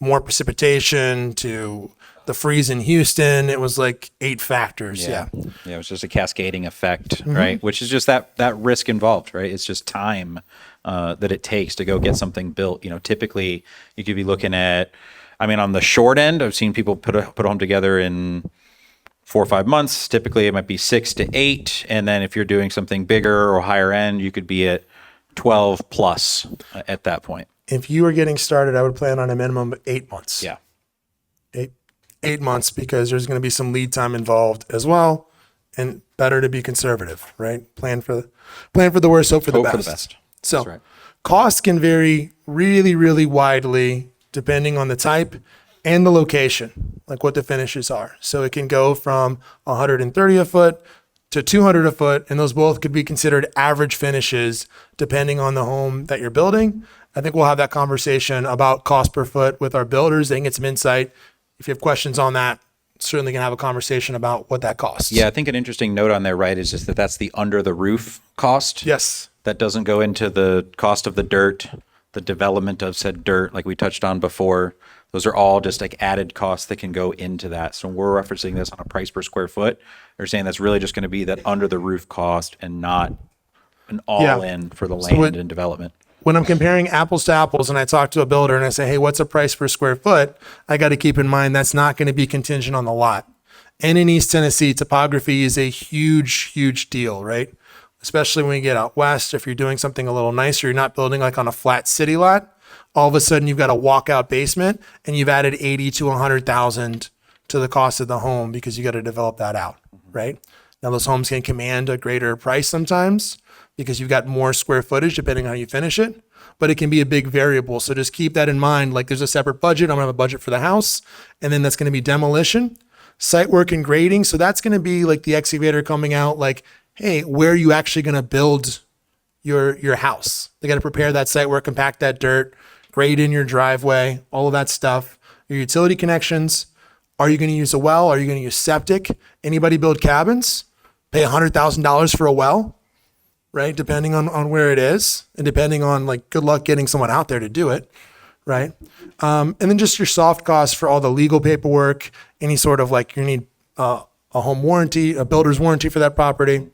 more precipitation to the freeze in Houston. It was like 8 factors. Yeah.
Yeah, it was just a cascading effect, right? Which is just that risk involved, right? It's just time that it takes to go get something built. Typically you could be looking at, on the short end, I've seen people put a home together in 4 or 5 months. Typically it might be 6 to 8. And then if you're doing something bigger or higher end, you could be at 12 plus at that point.
If you were getting started, I would plan on a minimum of 8 months.
Yeah.
8 months, because there's going to be some lead time involved as well, and better to be conservative, right? Plan for the worst, hope for the best. So
That's right.
costs can vary really, really widely depending on the type and the location, like what the finishes are. So it can go from 130 a foot to 200 a foot, and those both could be considered average finishes depending on the home that you're building. I think we'll have that conversation about cost per foot with our builders. They can get some insight. If you have questions on that, certainly can have a conversation about what that costs.
Yeah, I think an interesting note on there, right, is just that's the under the roof cost.
Yes.
That doesn't go into the cost of the dirt, the development of said dirt, like we touched on before. Those are all just like added costs that can go into that. So when we're referencing this on a price per square foot, they're saying that's really just going to be that under the roof cost and not an all in for the land and development.
When I'm comparing apples to apples and I talk to a builder and I say, hey, what's a price per square foot? I got to keep in mind that's not going to be contingent on the lot. And in East Tennessee, topography is a huge, huge deal, right? Especially when you get out west. If you're doing something a little nicer, you're not building like on a flat city lot. All of a sudden you've got a walkout basement and you've added 80 to 100,000 to the cost of the home because you got to develop that out, right? Now those homes can command a greater price sometimes because you've got more square footage depending on how you finish it, but it can be a big variable. So just keep that in mind. Like there's a separate budget. I'm gonna have a budget for the house, and then that's gonna be demolition, site work and grading. So that's gonna be like the excavator coming out like, hey, where are you actually gonna build your house? They gotta prepare that site work, compact that dirt, grade in your driveway, all of that stuff, your utility connections. Are you gonna use a well? Are you gonna use septic? Anybody build cabins? Pay $100,000 for a well? Right? Depending on where it is and depending on like good luck getting someone out there to do it. Right. And then just your soft costs for all the legal paperwork, any sort of like you need a home warranty, a builder's warranty for that property.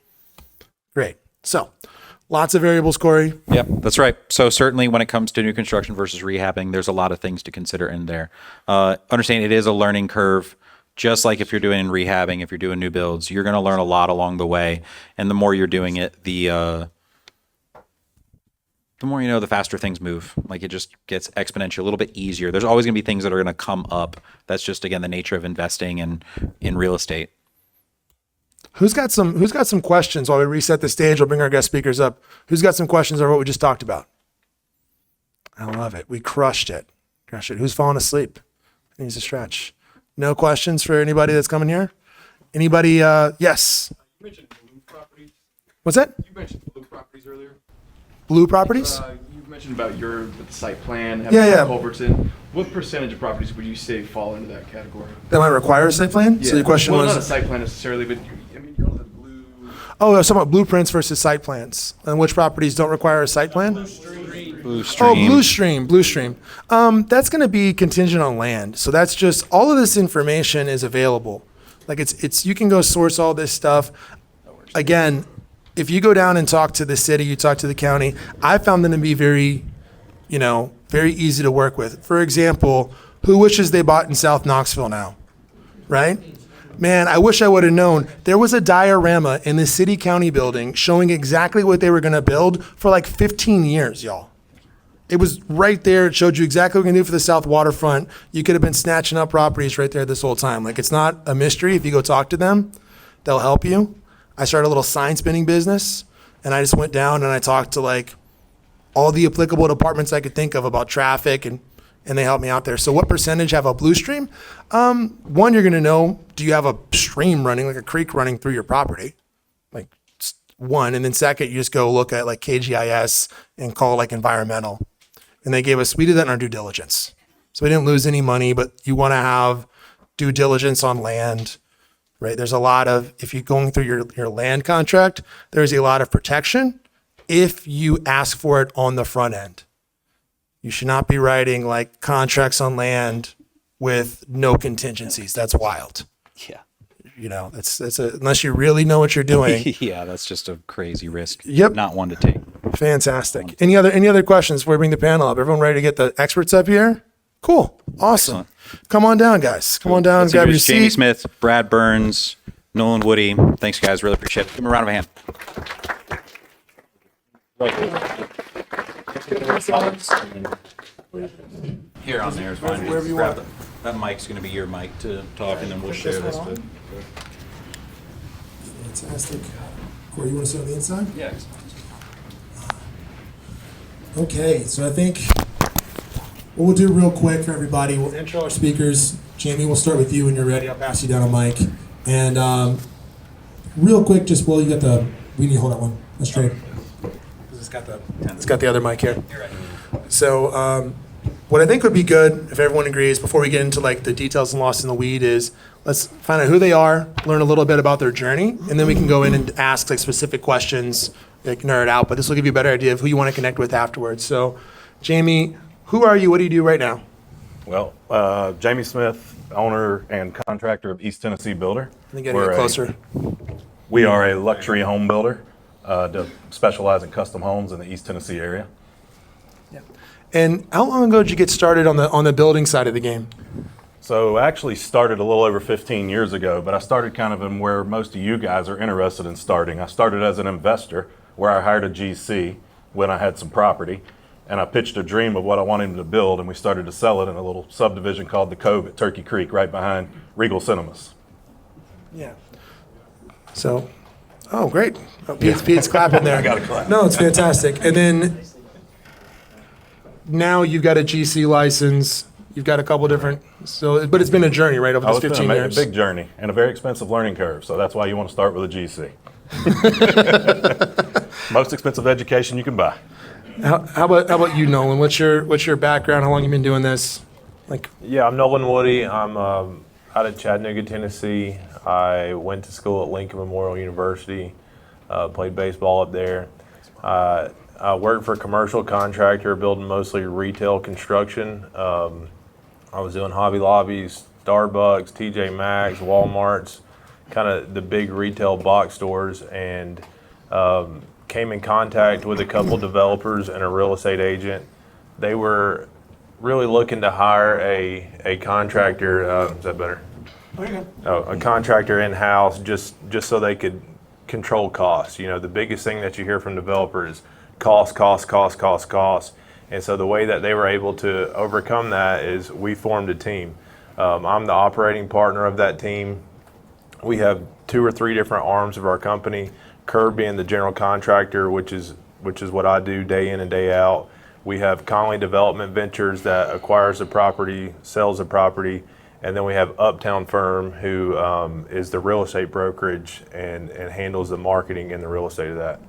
Great. So lots of variables, Corey.
Yep, that's right. So certainly when it comes to new construction versus rehabbing, there's a lot of things to consider in there. Understand it is a learning curve. Just like if you're doing rehabbing, if you're doing new builds, you're going to learn a lot along the way. And the more you're doing it, the more you know, the faster things move. Like it just gets exponential, a little bit easier. There's always going to be things that are going to come up. That's just, again, the nature of investing in real estate.
Who's got some questions while we reset the stage? We'll bring our guest speakers up. Who's got some questions on what we just talked about? I love it. We crushed it. Who's falling asleep? Needs a stretch. No questions for anybody that's coming here? Anybody? Yes.
You mentioned blue properties.
What's that?
You mentioned blue properties earlier.
Blue properties?
You mentioned about with the site plan,
Yeah.
culverts in. What percentage of properties would you say fall into that category?
That might require a site plan? So your question
well,
was?
not a site plan necessarily, but you go to the blue.
Oh, I was talking about blueprints versus site plans. And which properties don't require a site plan?
Blue
Oh,
stream.
Blue Stream. That's going to be contingent on land. So that's just, all of this information is available. Like it's you can go source all this stuff. Again, if you go down and talk to the city, you talk to the county, I found them to be very easy to work with. For example, who wishes they bought in South Knoxville now? Right? Man, I wish I would have known. There was a diorama in the city county building showing exactly what they were going to build for like 15 years, y'all. It was right there. It showed you exactly what we're going to do for the South Waterfront. You could have been snatching up properties right there this whole time. Like, it's not a mystery. If you go talk to them, they'll help you. I started a little sign spinning business, and I just went down and I talked to like all the applicable departments I could think of about traffic, and they helped me out there. So what percentage have a blue stream? One, you're going to know, do you have a stream running, like a creek running through your property? Like, one. And then second, you just go look at like KGIS and call like environmental. And we did that in our due diligence. So we didn't lose any money, but you want to have due diligence on land, right? There's a lot of, if you're going through your land contract, there's a lot of protection if you ask for it on the front end. You should not be writing like contracts on land with no contingencies. That's wild.
Yeah.
You know, unless you really know what you're doing.
Yeah, that's just a crazy risk.
Yep.
Not one to take.
Fantastic. Any other questions before we bring the panel up? Everyone ready to get the experts up here? Cool. Awesome.
Excellent.
Come on down, guys. Come on down.
Let's
Grab your
introduce Jamie
seat.
Smith, Brad Burns, Nolan Woody. Thanks, guys. Really appreciate it. Give them a round of a hand. Here on there is fine.
Wherever you
Grab
want.
That mic's going to be your mic to talk, and then we'll share this.
one on. Fantastic. Corey, you want to sit on the inside?
Yeah.
Okay, so I think what we'll do real quick for everybody, we'll intro our speakers. Jamie, we'll start with you when you're ready. I'll pass you down a mic. And real quick, just while you got we need to hold that one. Let's trade. It's got the other mic here. So what I think would be good, if everyone agrees, before we get into like the details and lost in the weed, is let's find out who they are, learn a little bit about their journey, and then we can go in and ask like specific questions, like nerd out. But this will give you a better idea of who you want to connect with afterwards. So, Jamie, who are you? What do you do right now?
Well, Jamie Smith, owner and contractor of East Tennessee Builder.
I think getting closer.
We are a luxury home builder, specialize in custom homes in the East Tennessee area.
Yeah. And how long ago did you get started on the building side of the game?
So I actually started a little over 15 years ago, but I started kind of in where most of you guys are interested in starting. I started as an investor where I hired a GC when I had some property, and I pitched a dream of what I wanted him to build, and we started to sell it in a little subdivision called The Cove at Turkey Creek right behind Regal Cinemas.
Yeah. So, oh, great. Oh, Pete's clapping there.
I got to clap.
No, it's fantastic. And then now you've got a GC license. You've got a couple different, but it's been a journey, right, over this 15 years.
A big journey and a very expensive learning curve, so that's why you want to start with a GC. Most expensive education you can buy.
How about you, Nolan? What's your background? How long you been doing this?
Yeah, I'm Nolan Woody. I'm out of Chattanooga, Tennessee. I went to school at Lincoln Memorial University, played baseball up there. I worked for a commercial contractor building mostly retail construction. I was doing Hobby Lobbies, Starbucks, TJ Maxx, Walmarts, kind of the big retail box stores, and came in contact with a couple developers and a real estate agent. They were really looking to hire a contractor. Is that better? A contractor in-house just so they could control costs. You know, the biggest thing that you hear from developers is cost. And so the way that they were able to overcome that is we formed a team. I'm the operating partner of that team. We have 2 or 3 different arms of our company. Kerr being the general contractor, which is what I do day in and day out. We have Conley Development Ventures that acquires the property, sells the property, and then we have Uptown Firm who is the real estate brokerage and handles the marketing and the real estate of that.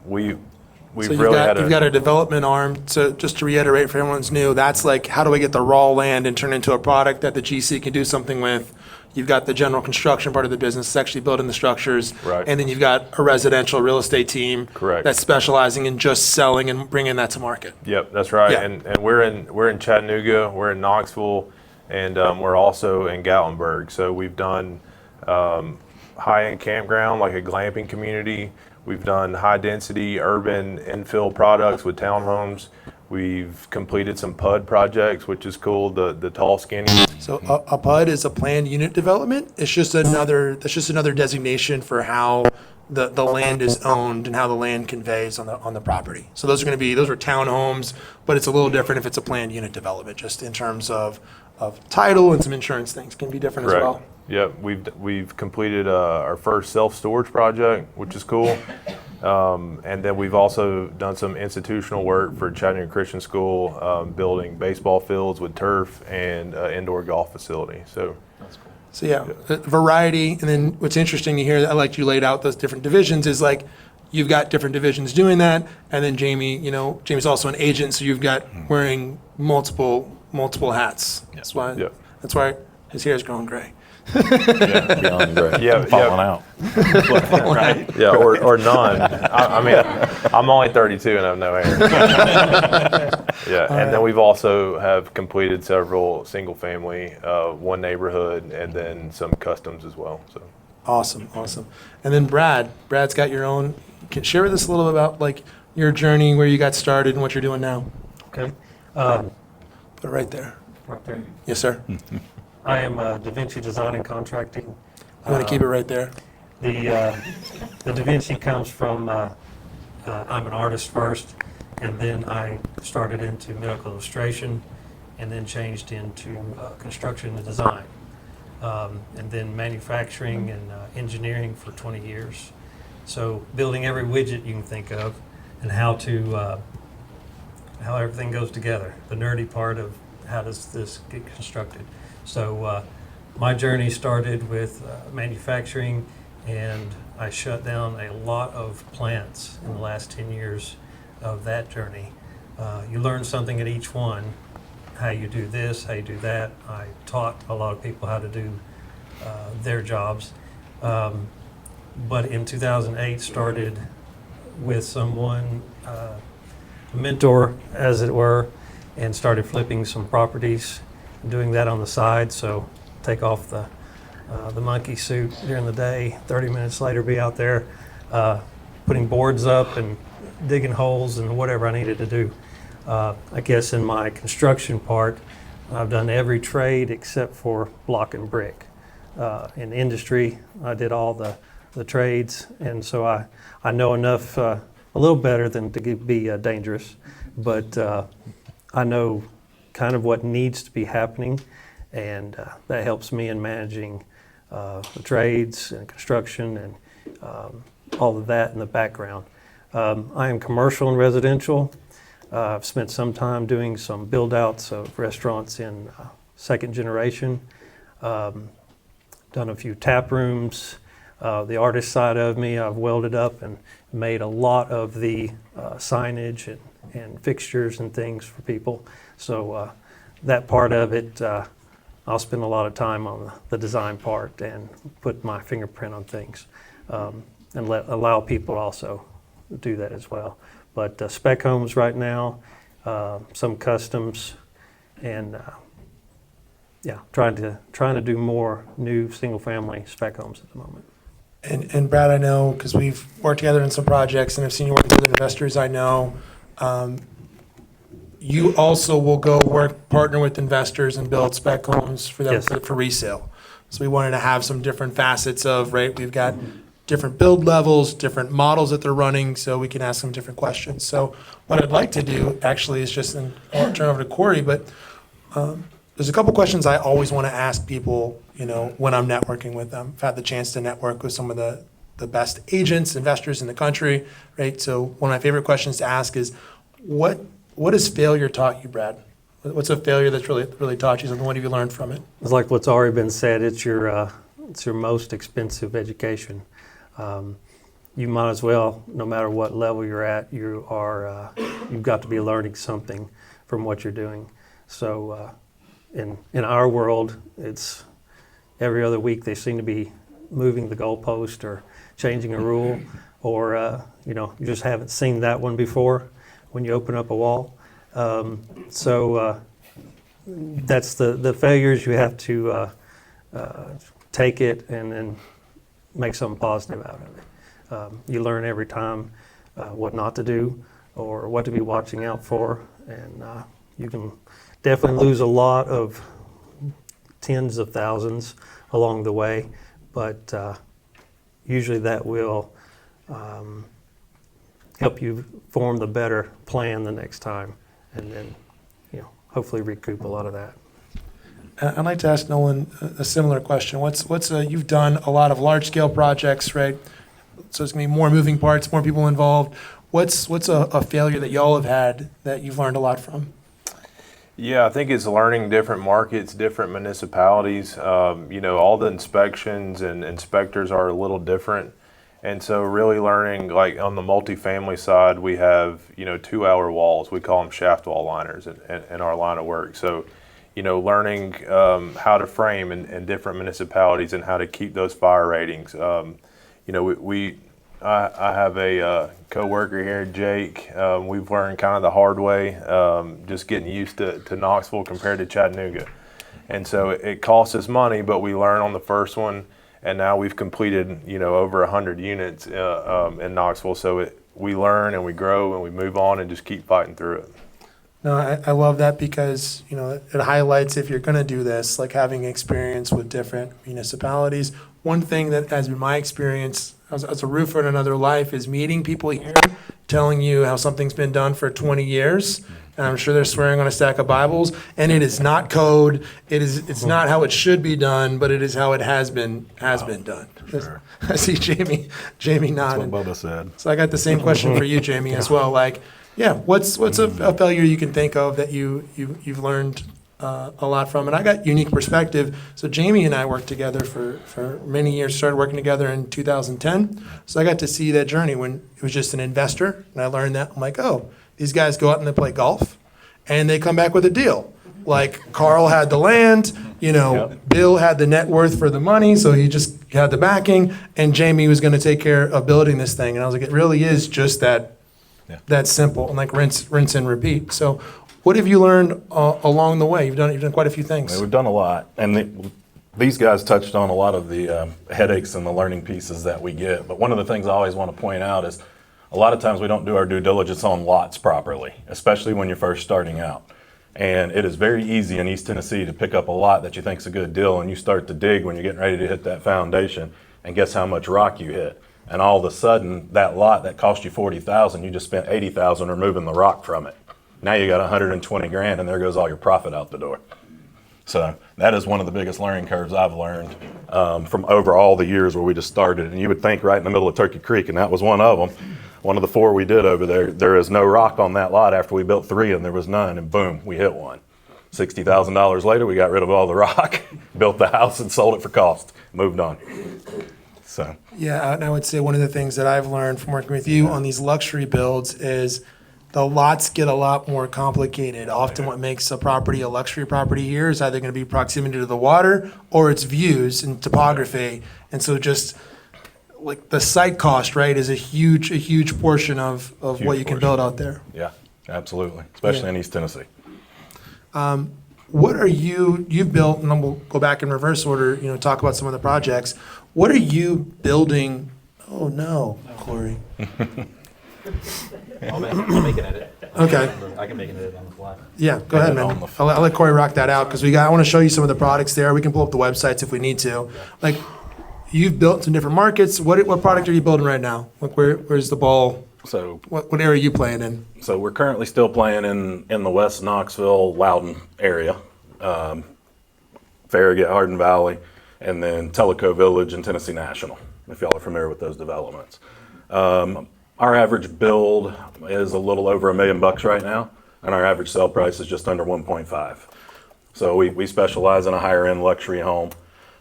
You've
got a development arm. So just to reiterate for everyone's new, that's like how do I get the raw land and turn it into a product that the GC can do something with? You've got the general construction part of the business, it's actually building the structures.
Right.
And then you've got a residential real estate team.
Correct.
That's specializing in just selling and bringing that to market.
Yep, that's right.
Yeah.
And we're in Chattanooga, we're in Knoxville, and we're also in Gatlinburg. So we've done high-end campground, like a glamping community. We've done high-density urban infill products with townhomes. We've completed some PUD projects, which is cool, the tall, skinny.
So a PUD is a planned unit development. That's just another designation for how the land is owned and how the land conveys on the property. So those are townhomes, but it's a little different if it's a planned unit development, just in terms of title and some insurance things can be different
Correct.
as well.
Yep, we've completed our first self-storage project, which is cool. And then we've also done some institutional work for Chattanooga Christian School, building baseball fields with turf and indoor golf facility. So
yeah, variety. And then what's interesting to hear, I liked you laid out those different divisions, is like you've got different divisions doing that. And then Jamie's also an agent, so you've got wearing multiple hats. That's why his hair is growing gray.
Yeah, beyond great.
Yeah,
Falling
yeah.
out. Right?
Yeah, or none. I mean, I'm only 32 and I have no hair. Yeah, and then we've also have completed several single family, one neighborhood, and then some customs as well. So.
Awesome, awesome. And then Brad's got your own. Share with us a little bit about like your journey, where you got started, and what you're doing now.
Okay.
Put it right there.
Right there.
Yes, sir. You
I am Da Vinci Design and Contracting.
want to keep it right there.
The Da Vinci comes from, I'm an artist first, and then I started into medical illustration, and then changed into construction and design, and then manufacturing and engineering for 20 years. So building every widget you can think of, and how everything goes together. The nerdy part of how does this get constructed. So my journey started with manufacturing, and I shut down a lot of plants in the last 10 years of that journey. You learn something at each one, how you do this, how you do that. I taught a lot of people how to do their jobs. But in 2008 started with someone, a mentor as it were, and started flipping some properties, doing that on the side. So take off the monkey suit during the day, 30 minutes later be out there putting boards up and digging holes and whatever I needed to do. I guess in my construction part, I've done every trade except for block and brick. In industry, I did all the trades, and so I know enough, a little better than to be dangerous, but I know kind of what needs to be happening, and that helps me in managing the trades and construction and all of that in the background. I am commercial and residential. I've spent some time doing some build-outs of restaurants in second generation. Done a few tap rooms. The artist side of me, I've welded up and made a lot of the signage and fixtures and things for people. So that part of it, I'll spend a lot of time on the design part and put my fingerprint on things, and allow people also do that as well. But spec homes right now, some customs, and yeah, trying to do more new single family spec homes at the moment.
And Brad, I know because we've worked together in some projects, and I've seen you work with other investors. I know you also will go partner with investors and build spec homes for them
Yes.
for resale. So we wanted to have some different facets of, right, we've got different build levels, different models that they're running, so we can ask them different questions. So what I'd like to do actually is just I'll turn over to Corey, but there's a couple questions I always want to ask people, when I'm networking with them. I've had the chance to network with some of the best agents, investors in the country, right? So one of my favorite questions to ask is, what has failure taught you, Brad? What's a failure that's really taught you something? What have you learned from it?
It's like what's already been said. It's your most expensive education. You might as well, no matter what level you're at, you've got to be learning something from what you're doing. So in our world, it's every other week they seem to be moving the goalpost or changing a rule, or you just haven't seen that one before when you open up a wall. So that's the failures. You have to take it and then make something positive out of it. You learn every time what not to do or what to be watching out for, and you can definitely lose a lot of tens of thousands along the way, but usually that will help you form the better plan the next time, and then hopefully recoup a lot of that.
I'd like to ask Nolan a similar question. You've done a lot of large scale projects, right? So it's gonna be more moving parts, more people involved. What's a failure that y'all have had that you've learned a lot from?
Yeah, I think it's learning different markets, different municipalities. All the inspections and inspectors are a little different. And so really learning, like on the multifamily side, we have, 2-hour walls. We call them shaft wall liners in our line of work. So, learning how to frame in different municipalities and how to keep those fire ratings. I have a coworker here, Jake. We've learned kind of the hard way, just getting used to Knoxville compared to Chattanooga. And so it costs us money, but we learn on the first one, and now we've completed, over 100 units in Knoxville. So we learn and we grow and we move on and just keep fighting through it.
No, I love that because, it highlights if you're going to do this, like having experience with different municipalities. One thing that has been my experience as a roofer in another life is meeting people here telling you how something's been done for 20 years. And I'm sure they're swearing on a stack of Bibles. And it is not code. It's not how it should be done, but it is how it has been done.
Sure.
I see Jamie nodding.
That's what Bubba said.
So I got the same question for you, Jamie, as well. Like, yeah, what's a failure you can think of that you've learned a lot from? And I got unique perspective. So Jamie and I worked together for many years. Started working together in 2010. So I got to see that journey when it was just an investor, and I learned that. I'm like, oh, these guys go out and they play golf, and they come back with a deal. Like Carl had the land, Bill had the net worth for the money, so he just had the backing, and Jamie was going to take care of building this thing. And I was like, it really is just that simple, and like rinse and repeat. So what have you learned along the way? You've done quite a few things.
We've done a lot, and these guys touched on a lot of the headaches and the learning pieces that we get. But one of the things I always want to point out is a lot of times we don't do our due diligence on lots properly, especially when you're first starting out. And it is very easy in East Tennessee to pick up a lot that you think is a good deal, and you start to dig when you're getting ready to hit that foundation, and guess how much rock you hit. And all of a sudden, that lot that cost you $40,000, you just spent $80,000 removing the rock from it. Now you got 120 grand, and there goes all your profit out the door. So that is one of the biggest learning curves I've learned from over all the years where we just started. And you would think right in the middle of Turkey Creek, and that was one of them. One of the 4 we did over there, there is no rock on that lot after we built 3, and there was none, and boom, we hit one. $60,000 later, we got rid of all the rock, built the house, and sold it for cost, moved on. So.
Yeah, and I would say one of the things that I've learned from working with you on these luxury builds is the lots get a lot more complicated. Often what makes a property a luxury property here is either going to be proximity to the water or its views and topography. And so just like the site cost, right, is a huge portion of what you can build out there.
Yeah, absolutely, especially in East Tennessee.
What are you've built, and then we'll go back in reverse order, talk about some of the projects. What are you building? Oh no, Corey.
I'll make an edit.
Okay.
I can make an edit on the fly.
Yeah, go ahead, man. I'll let Corey rock that out because I want to show you some of the products there. We can pull up the websites if we need to. Like, you've built some different markets. What product are you building right now? Like, where's the ball?
So
what area are you playing in?
So we're currently still playing in the West Knoxville, Loudon area, Farragut, Hardin Valley, and then Tellico Village and Tennessee National, if y'all are familiar with those developments. Our average build is a little over $1 million right now, and our average sale price is just under 1.5. So we specialize in a higher end luxury home.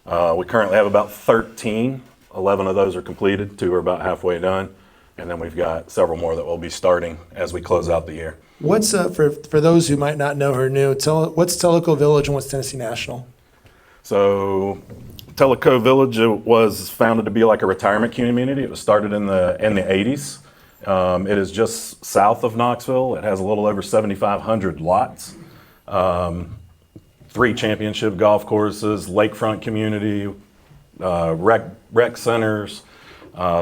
We currently have about 13. 11 of those are completed. 2 are about halfway done. And then we've got several more that will be starting as we close out the year.
What's for those who might not know her new? What's Tellico Village and what's Tennessee National?
So Tellico Village was founded to be like a retirement community. It was started in the 80s. It is just south of Knoxville. It has a little over 7,500 lots. 3 championship golf courses, lakefront community, rec centers,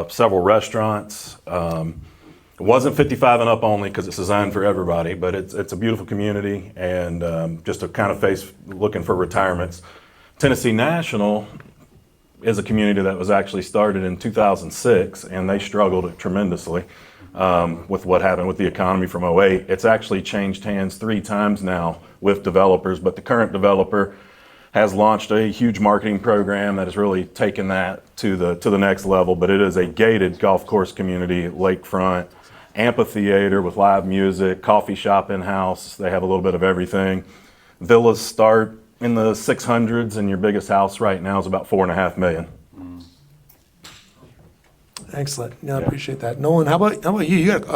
several restaurants. It wasn't 55 and up only because it's designed for everybody, but it's a beautiful community and just a kind of face looking for retirements. Tennessee National is a community that was actually started in 2006, and they struggled tremendously with what happened with the economy from '08. It's actually changed hands 3 times now with developers, but the current developer has launched a huge marketing program that has really taken that to the next level. But it is a gated golf course community, lakefront, amphitheater with live music, coffee shop in-house. They have a little bit of everything. Villas start in the 600s, and your biggest house right now is about $4.5 million.
Excellent. Yeah, I appreciate that. Nolan, how about you? You got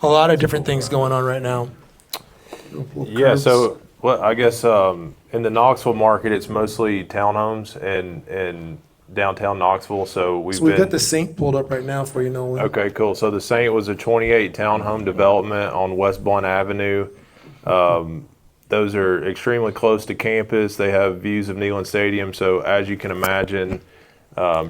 a lot of different things going on right now.
Yeah, so Well, I guess in the Knoxville market, it's mostly townhomes and downtown Knoxville. So we've
got the Saint pulled up right now for you, Nolan.
Okay, cool. So the Saint was a 28 townhome development on West Blunt Avenue. Those are extremely close to campus. They have views of Neyland Stadium. So as you can imagine,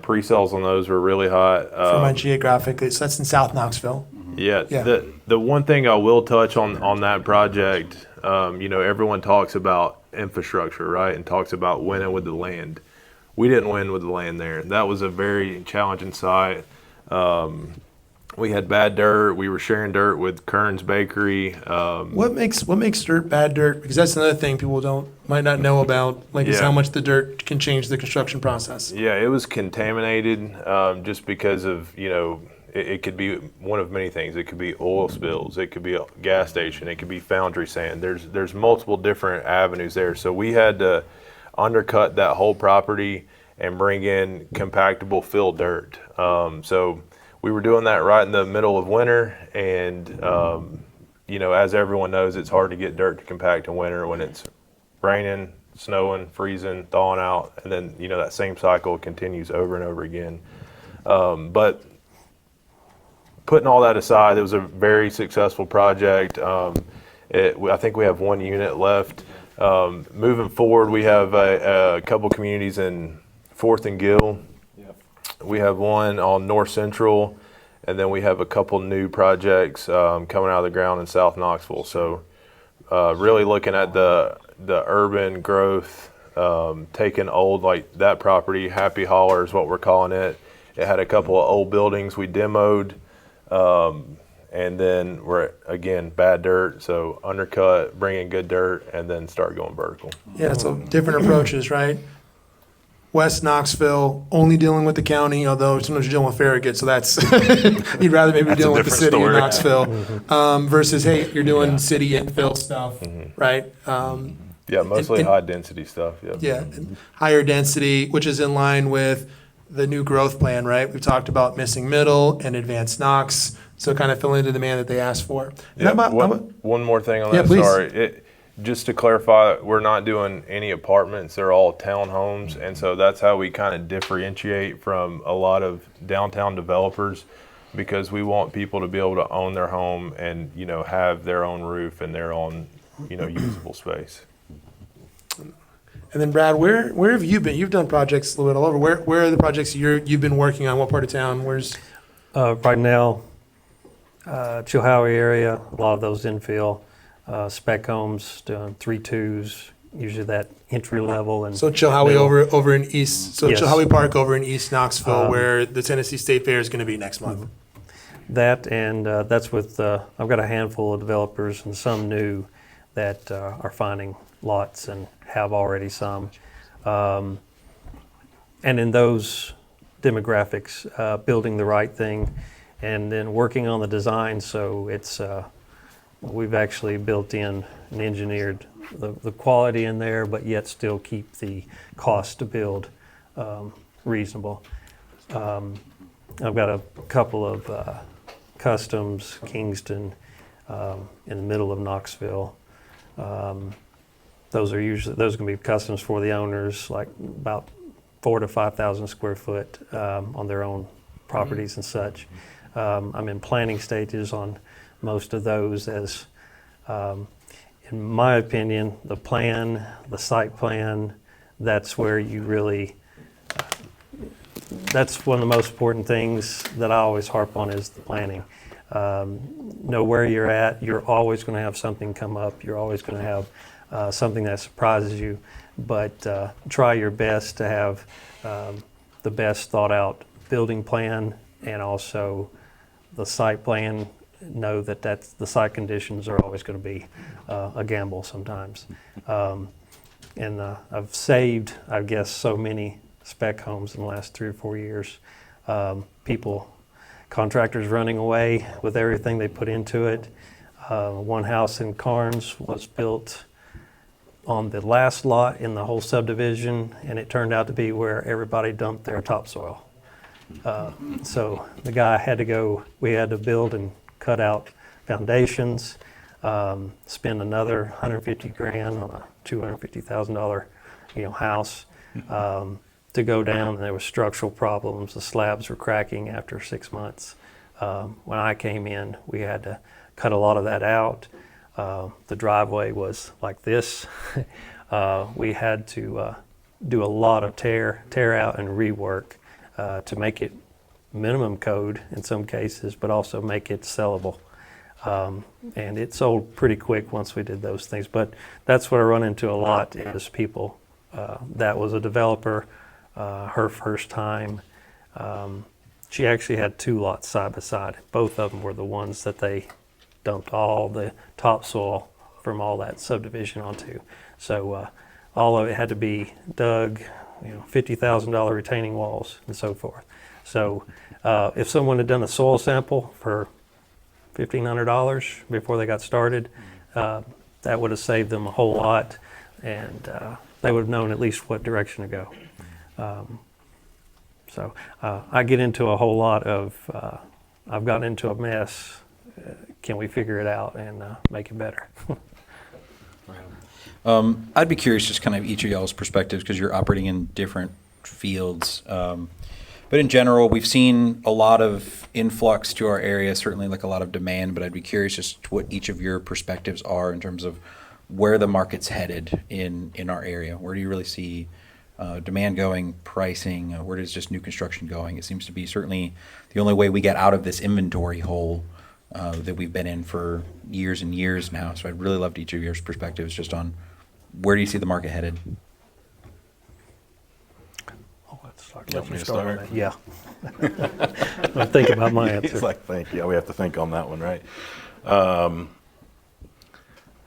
pre-sales on those were really hot.
For my geographic, so that's in South Knoxville.
Yeah.
Yeah.
The one thing I will touch on that project, everyone talks about infrastructure, right? And talks about winning with the land. We didn't win with the land there. That was a very challenging site. We had bad dirt. We were sharing dirt with Kern's Bakery.
What makes dirt bad dirt? Because that's another thing people might not know about, is how much the dirt can change the construction process.
Yeah, it was contaminated just because of, it could be one of many things. It could be oil spills. It could be a gas station. It could be foundry sand. There's multiple different avenues there. So we had to undercut that whole property and bring in compactable fill dirt. So we were doing that right in the middle of winter, and as everyone knows, it's hard to get dirt to compact in winter when it's raining, snowing, freezing, thawing out, and then that same cycle continues over and over again. But putting all that aside, it was a very successful project. I think we have one unit left. Moving forward, we have a couple communities in 4th and Gill. We have one on North Central, and then we have a couple new projects coming out of the ground in South Knoxville. So really looking at the urban growth, taking old, like that property, Happy Holler is what we're calling it. It had a couple of old buildings we demoed, and then we're, again, bad dirt. So undercut, bring in good dirt, and then start going vertical.
Yeah, so different approaches, right? West Knoxville, only dealing with the county, although sometimes you're dealing with Farragut, so that's, you'd rather maybe be dealing with the city of Knoxville, versus, hey, you're doing city infill stuff, right?
Yeah, mostly high density stuff.
Yeah, and higher density, which is in line with the new growth plan, right? We've talked about missing middle and advanced Knox, so kind of filling into the demand that they asked for.
Yeah, one more thing on that,
please.
Sorry. Just to clarify, we're not doing any apartments. They're all townhomes. And so that's how we kind of differentiate from a lot of downtown developers, because we want people to be able to own their home and, have their own roof and their own, usable space.
And then Brad, where have you been? You've done projects a little bit all over. Where are the projects you've been working on? What part of town? Where's?
Right now, Chilhowie area, a lot of those infill. Spec homes, doing 3-2s, usually that entry level. And
so Chilhowie over in East,
Yes.
Chilhowie Park over in East Knoxville, where the Tennessee State Fair is going to be next month.
That, and that's with, I've got a handful of developers and some new that are finding lots and have already some. And in those demographics, building the right thing and then working on the design so it's we've actually built in and engineered the quality in there, but yet still keep the cost to build reasonable. I've got a couple of customs, Kingston, in the middle of Knoxville. Those are going to be customs for the owners, like about 4,000 to 5,000 square foot on their own properties and such. I'm in planning stages on most of those, as in my opinion, the site plan, that's where you really, that's one of the most important things that I always harp on is the planning. Know where you're at. You're always going to have something come up. You're always going to have something that surprises you, but try your best to have the best thought out building plan, and also the site plan. Know that the site conditions are always going to be a gamble sometimes. And I've saved, I guess, so many spec homes in the last 3 or 4 years. Contractors running away with everything they put into it. One house in Carnes was built on the last lot in the whole subdivision, and it turned out to be where everybody dumped their topsoil. So the guy had to go, we had to build and cut out foundations. spend another 150 grand on a $250,000, house, to go down, and there was structural problems. The slabs were cracking after 6 months. When I came in, we had to cut a lot of that out. The driveway was like this. We had to do a lot of tear out and rework to make it minimum code in some cases, but also make it sellable. And it sold pretty quick once we did those things. But that's what I run into a lot is people. That was a developer, her first time. She actually had 2 lots side by side. Both of them were the ones that they dumped all the topsoil from all that subdivision onto. So all of it had to be dug, $50,000 retaining walls and so forth. So if someone had done a soil sample for $1,500 before they got started, that would have saved them a whole lot, and they would have known at least what direction to go. So I get into a whole lot of, I've gotten into a mess. Can we figure it out and make it better?
I'd be curious just kind of each of y'all's perspectives because you're operating in different fields. But in general, we've seen a lot of influx to our area, certainly like a lot of demand, but I'd be curious just what each of your perspectives are in terms of where the market's headed in our area. Where do you really see demand going, pricing, where does just new construction going? It seems to be certainly the only way we get out of this inventory hole that we've been in for years and years now. So I'd really love each of your perspectives just on where do you see the market headed?
Want me to start?
Yeah. I think about my answer.
He's like, thank you. We have to think on that one, right?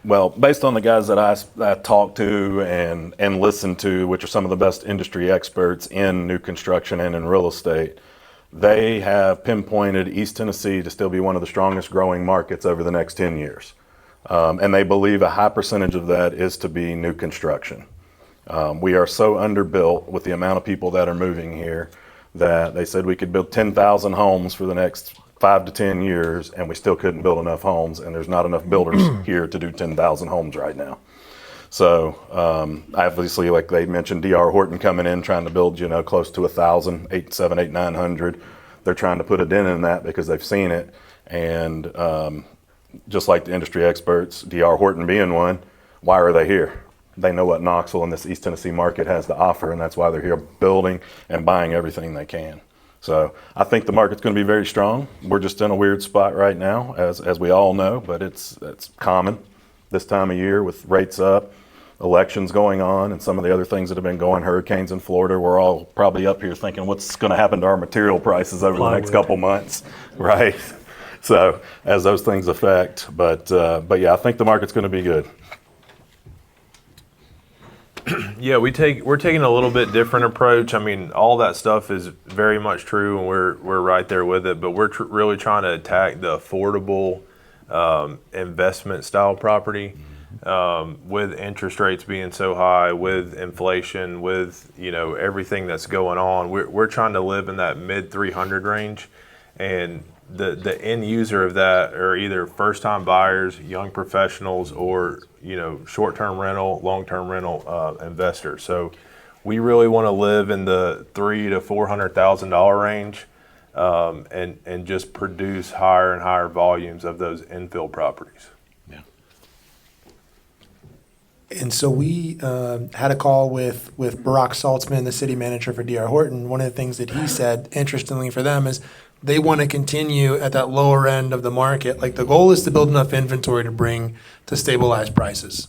Well, based on the guys that I talk to and listen to, which are some of the best industry experts in new construction and in real estate, they have pinpointed East Tennessee to still be one of the strongest growing markets over the next 10 years. And they believe a high percentage of that is to be new construction. We are so underbuilt with the amount of people that are moving here that they said we could build 10,000 homes for the next 5 to 10 years, and we still couldn't build enough homes, and there's not enough builders here to do 10,000 homes right now. So obviously, like they mentioned, D.R. Horton coming in trying to build, close to 1,000, 900. They're trying to put a dent in that because they've seen it, and just like the industry experts, D.R. Horton being one, why are they here? They know what Knoxville and this East Tennessee market has to offer, and that's why they're here building and buying everything they can. So I think the market's going to be very strong. We're just in a weird spot right now, as we all know, but it's common this time of year with rates up, elections going on, and some of the other things that have been going, hurricanes in Florida. We're all probably up here thinking what's going to happen to our material prices over the next couple months, right? So as those things affect, but yeah, I think the market's going to be good.
Yeah, we're taking a little bit different approach. I mean, all that stuff is very much true, and we're right there with it. But we're really trying to attack the affordable investment style property. With interest rates being so high, with inflation, with everything that's going on, we're trying to live in that mid 300 range, and the end user of that are either first time buyers, young professionals, or short-term rental, long-term rental investors. So we really want to live in the $300,000 to $400,000 range, and just produce higher and higher volumes of those infill properties.
Yeah.
And so we had a call with Barack Saltzman, the city manager for D.R. Horton. One of the things that he said, interestingly for them, is they want to continue at that lower end of the market. Like the goal is to build enough inventory to bring to stabilized prices.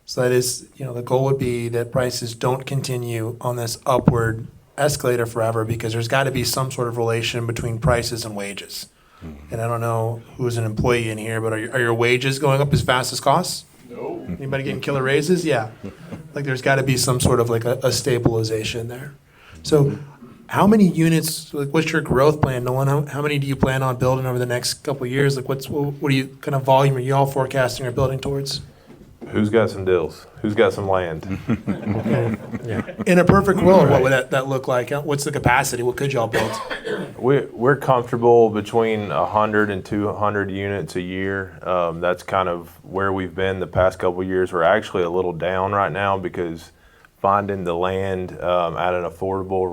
So that is, the goal would be that prices don't continue on this upward escalator forever, because there's got to be some sort of relation between prices and wages. And I don't know who's an employee in here, but are your wages going up as fast as costs?
No.
Anybody getting killer raises? Yeah. Like there's got to be some sort of like a stabilization there. So how many units, like what's your growth plan, Nolan? How many do you plan on building over the next couple of years? Like what are you, kind of volume are you all forecasting or building towards?
Who's got some deals? Who's got some land?
In a perfect world, what would that look like? What's the capacity? What could y'all build?
We're comfortable between 100 and 200 units a year. That's kind of where we've been the past couple of years. We're actually a little down right now because finding the land at an affordable,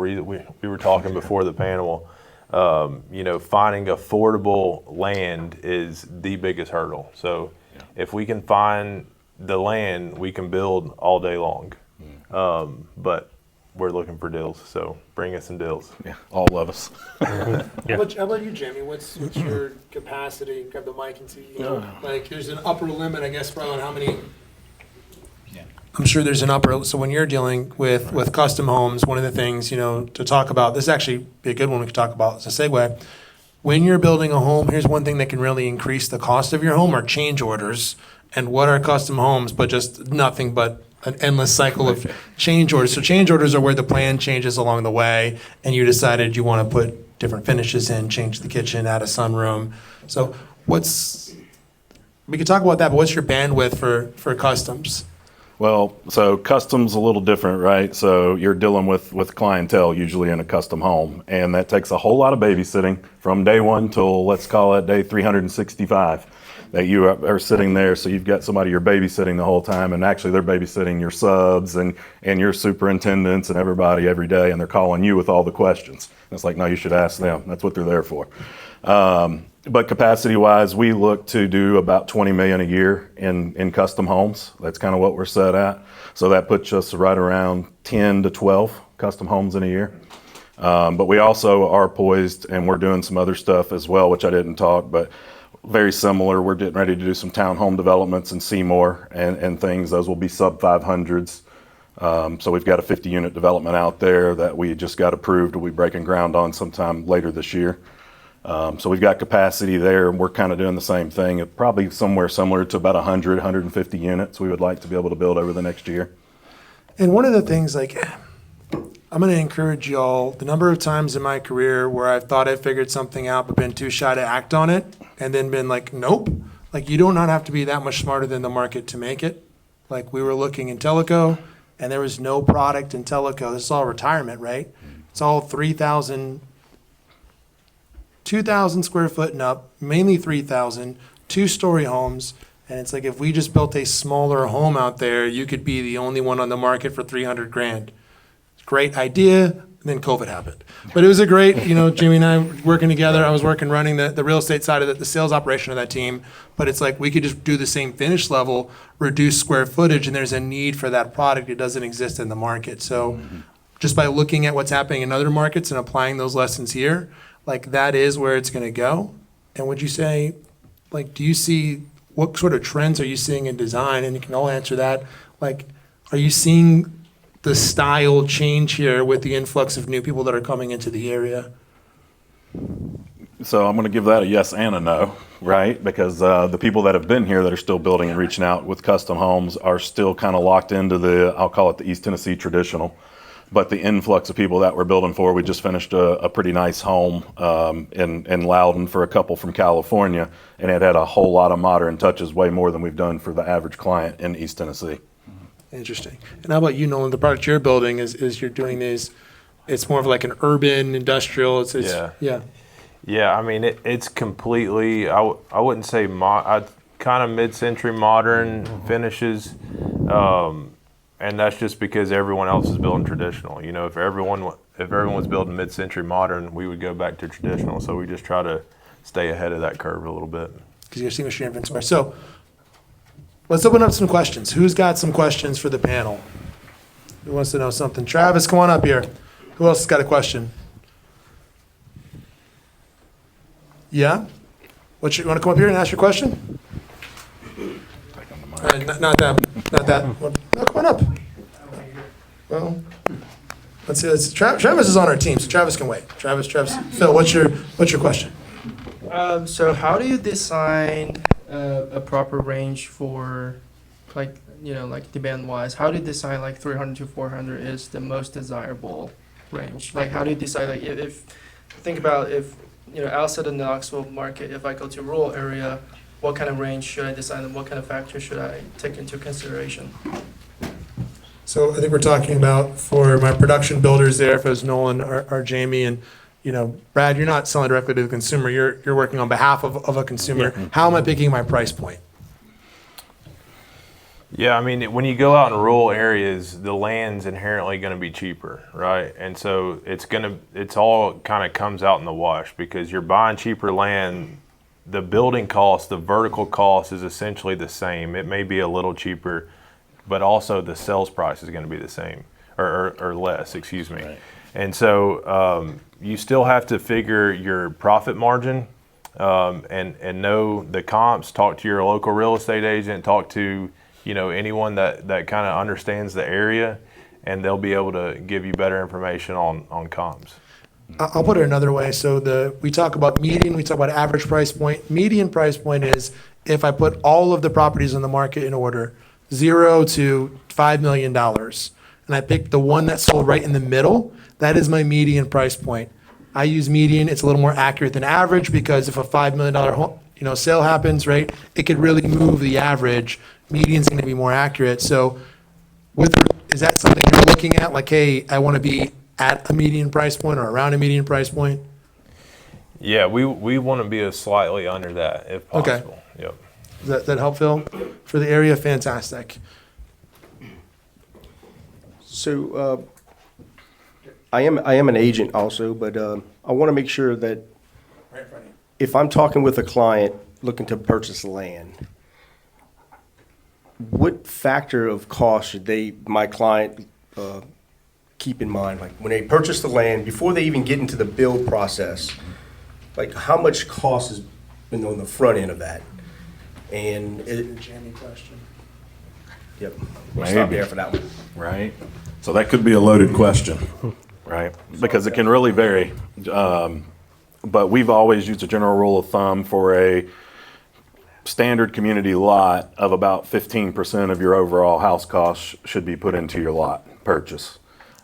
we were talking before the panel, finding affordable land is the biggest hurdle. So if we can find the land, we can build all day long. But we're looking for deals, so bring us some deals.
Yeah, all of us.
How about you, Jamie? What's your capacity? Grab the mic and see. Like, there's an upper limit, I guess, probably on how many. I'm sure there's an upper. So when you're dealing with custom homes, one of the things to talk about. This is actually be a good one we could talk about as a segue. When you're building a home, here's one thing that can really increase the cost of your home are change orders. And what are custom homes, but just nothing but an endless cycle of change orders. So change orders are where the plan changes along the way, and you decided you want to put different finishes in, change the kitchen, add a sunroom. So we could talk about that, but what's your bandwidth for customs?
Well, so custom's a little different, right? So you're dealing with clientele usually in a custom home, and that takes a whole lot of babysitting from day one till, let's call it day 365. That you are sitting there, so you've got somebody you're babysitting the whole time, and actually they're babysitting your subs and your superintendents and everybody every day, and they're calling you with all the questions. And it's like, no, you should ask them. That's what they're there for. But capacity-wise, we look to do about $20 million a year in custom homes. That's kind of what we're set at. So that puts us right around 10 to 12 custom homes in a year. But we also are poised, and we're doing some other stuff as well, which I didn't talk, but very similar. We're getting ready to do some townhome developments in Seymour and things. Those will be sub 500s. So we've got a 50-unit development out there that we just got approved. We'll be breaking ground on sometime later this year. So we've got capacity there, and we're kind of doing the same thing. Probably somewhere similar to about 100, 150 units we would like to be able to build over the next year.
And one of the things, I'm going to encourage y'all, the number of times in my career where I've thought I figured something out but been too shy to act on it and then been like, nope. You do not have to be that much smarter than the market to make it. We were looking in Tellico, and there was no product in Tellico. This is all retirement, right? It's all 2,000 square foot and up, mainly 3,000, two-story homes. And it's like, if we just built a smaller home out there, you could be the only one on the market for $300,000. Great idea, and then COVID happened. But it was a great, Jimmy and I working together. I was running the real estate side of the sales operation of that team. But it's like we could just do the same finish level, reduce square footage, and there's a need for that product. It doesn't exist in the market. So just by looking at what's happening in other markets and applying those lessons here, that is where it's going to go. And would you say, do you see, what sort of trends are you seeing in design? And you can all answer that. Are you seeing the style change here with the influx of new people that are coming into the area?
So I'm going to give that a yes and a no, right? Because the people that have been here that are still building and reaching out with custom homes are still kind of locked into I'll call it the East Tennessee traditional. But the influx of people that we're building for, we just finished a pretty nice home in Loudon for a couple from California, and it had a whole lot of modern touches, way more than we've done for the average client in East Tennessee.
Interesting. And how about you, Nolan? The product you're building is you're doing these, it's more of an urban industrial. Yeah.
Yeah, I mean, it's completely, I wouldn't say, kind of mid-century modern finishes. And that's just because everyone else is building traditional. If everyone was building mid-century modern, we would go back to traditional. So we just try to stay ahead of that curve a little bit.
Because you're seeing your inventory. So let's open up some questions. Who's got some questions for the panel? Who wants to know something? Travis, come on up here. Who else has got a question? Yeah? You want to come up here and ask your question? Not that. No, come on up. Well, let's see. Travis is on our team, so Travis can wait. Travis. Phil, what's your question?
So how do you design a proper range for, demand-wise? How do you decide 300 to 400 is the most desirable range? How do you decide, if Al said in the Knoxville market, if I go to a rural area, what kind of range should I decide and what kind of factors should I take into consideration?
So I think we're talking about for my production builders there, if it was Nolan or Jamie, and Brad, you're not selling directly to the consumer. You're working on behalf of a consumer. How am I picking my price point?
Yeah, I mean, when you go out in rural areas, the land's inherently going to be cheaper, right? And so it's all kind of comes out in the wash because you're buying cheaper land. The building cost, the vertical cost is essentially the same. It may be a little cheaper, but also the sales price is going to be the same or less, excuse me.
Right.
And so you still have to figure your profit margin and know the comps. Talk to your local real estate agent. Talk to anyone that kind of understands the area, and they'll be able to give you better information on comps.
I'll put it another way. So we talk about median, we talk about average price point. Median price point is if I put all of the properties on the market in order, 0 to $5 million, and I pick the one that sold right in the middle, that is my median price point. I use median. It's a little more accurate than average because if a $5 million sale happens, right, it could really move the average. Median's going to be more accurate. So is that something you're looking at? Like, hey, I want to be at a median price point or around a median price point?
Yeah, we want to be slightly under that if possible.
Okay.
Yep.
Does that help, Phil? For the area, fantastic.
So I am an agent also, but I want to make sure that if I'm talking with a client looking to purchase land, what factor of cost should my client keep in mind? Like when they purchase the land, before they even get into the build process, like how much cost is on the front end of that? And
Jamie question.
Yep, we'll stop there for that one.
Right? So that could be a loaded question, right? Because it can really vary. But we've always used a general rule of thumb for a standard community lot of about 15% of your overall house cost should be put into your lot purchase.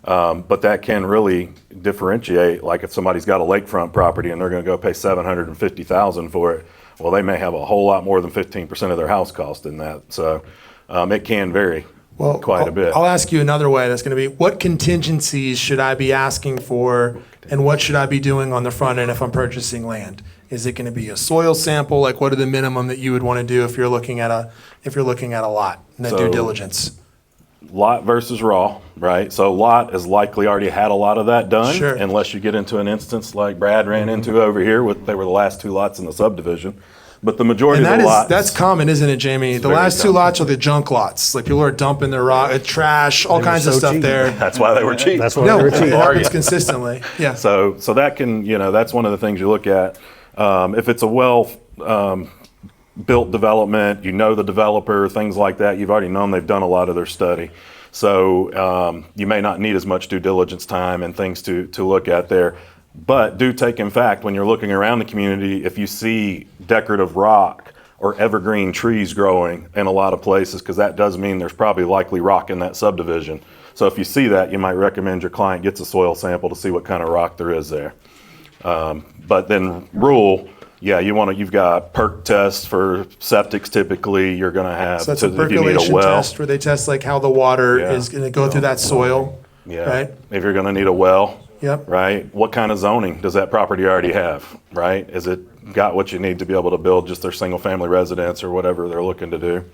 But that can really differentiate, like if somebody's got a lakefront property and they're going to go pay $750,000 for it, well, they may have a whole lot more than 15% of their house cost in that. So it can vary quite a bit.
I'll ask you another way. That's going to be, what contingencies should I be asking for, and what should I be doing on the front end if I'm purchasing land? Is it going to be a soil sample? Like, what are the minimum that you would want to do if you're looking at a lot and then due diligence?
Lot versus raw, right? So lot has likely already had a lot of that done,
Sure.
unless you get into an instance like Brad ran into over here. They were the last 2 lots in the subdivision. But the majority
And
of the lots.
that's common, isn't it, Jamie? The
very
last 2
common.
lots are the junk lots. Like people are dumping their trash, all kinds of stuff there.
That's why they were cheap.
It happens consistently. Yeah.
So that can, that's one of the things you look at. If it's a built development, the developer, things like that, you've already known they've done a lot of their study. So you may not need as much due diligence time and things to look at there. But do take in fact, when you're looking around the community, if you see decorative rock or evergreen trees growing in a lot of places, because that does mean there's probably likely rock in that subdivision. So if you see that, you might recommend your client gets a soil sample to see what kind of rock there is there. But then you've got perk tests for septics. Typically, you're going to have.
So that's a
if you need
percolation
a well,
test where they test like how the water is going to go through that soil.
Yeah.
Right.
If you're going to need a well.
Yep.
Right. What kind of zoning does that property already have? Right. Is it got what you need to be able to build just their single family residence or whatever they're looking to do?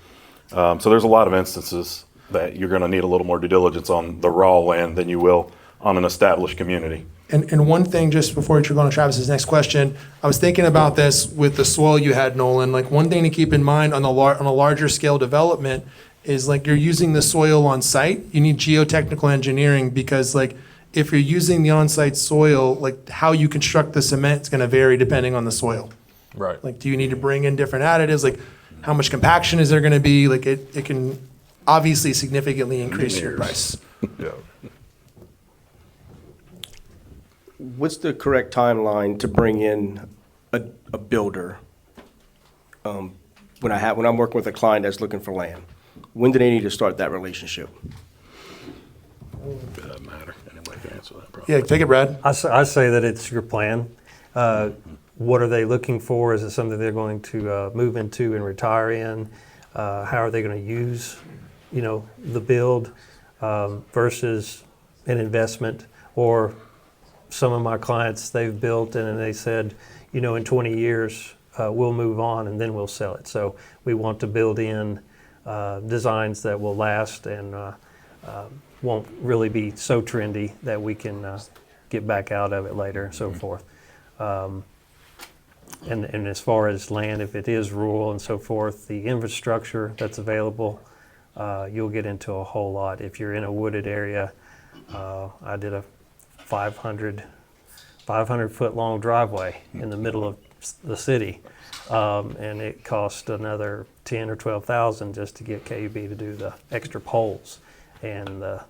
So there's a lot of instances that you're going to need a little more due diligence on the raw land than you will on an established community.
And one thing, just before we go on to Travis's next question, I was thinking about this with the soil you had, Nolan. Like one thing to keep in mind on a larger scale development is like you're using the soil on site. You need geotechnical engineering because like if you're using the on-site soil, like how you construct the cement is going to vary depending on the soil.
Right.
Like, do you need to bring in different additives? Like, how much compaction is there going to be? Like, it can obviously significantly increase your price.
Yeah.
What's the correct timeline to bring in a builder? When I'm working with a client that's looking for land, when do they need to start that relationship?
It doesn't matter. Anybody can answer that problem.
Yeah, take it, Brad.
I say that it's your plan. what are they looking for? Is it something they're going to move into and retire in? How are they going to use, the build versus an investment? Or some of my clients, they've built and they said, in 20 years, we'll move on and then we'll sell it. So we want to build in designs that will last and won't really be so trendy that we can get back out of it later and so forth. And as far as land, if it is rural and so forth, the infrastructure that's available, you'll get into a whole lot. If you're in a wooded area, I did a 500 foot long driveway in the middle of the city, and it cost another 10 or 12,000 just to get KUB to do the extra poles and the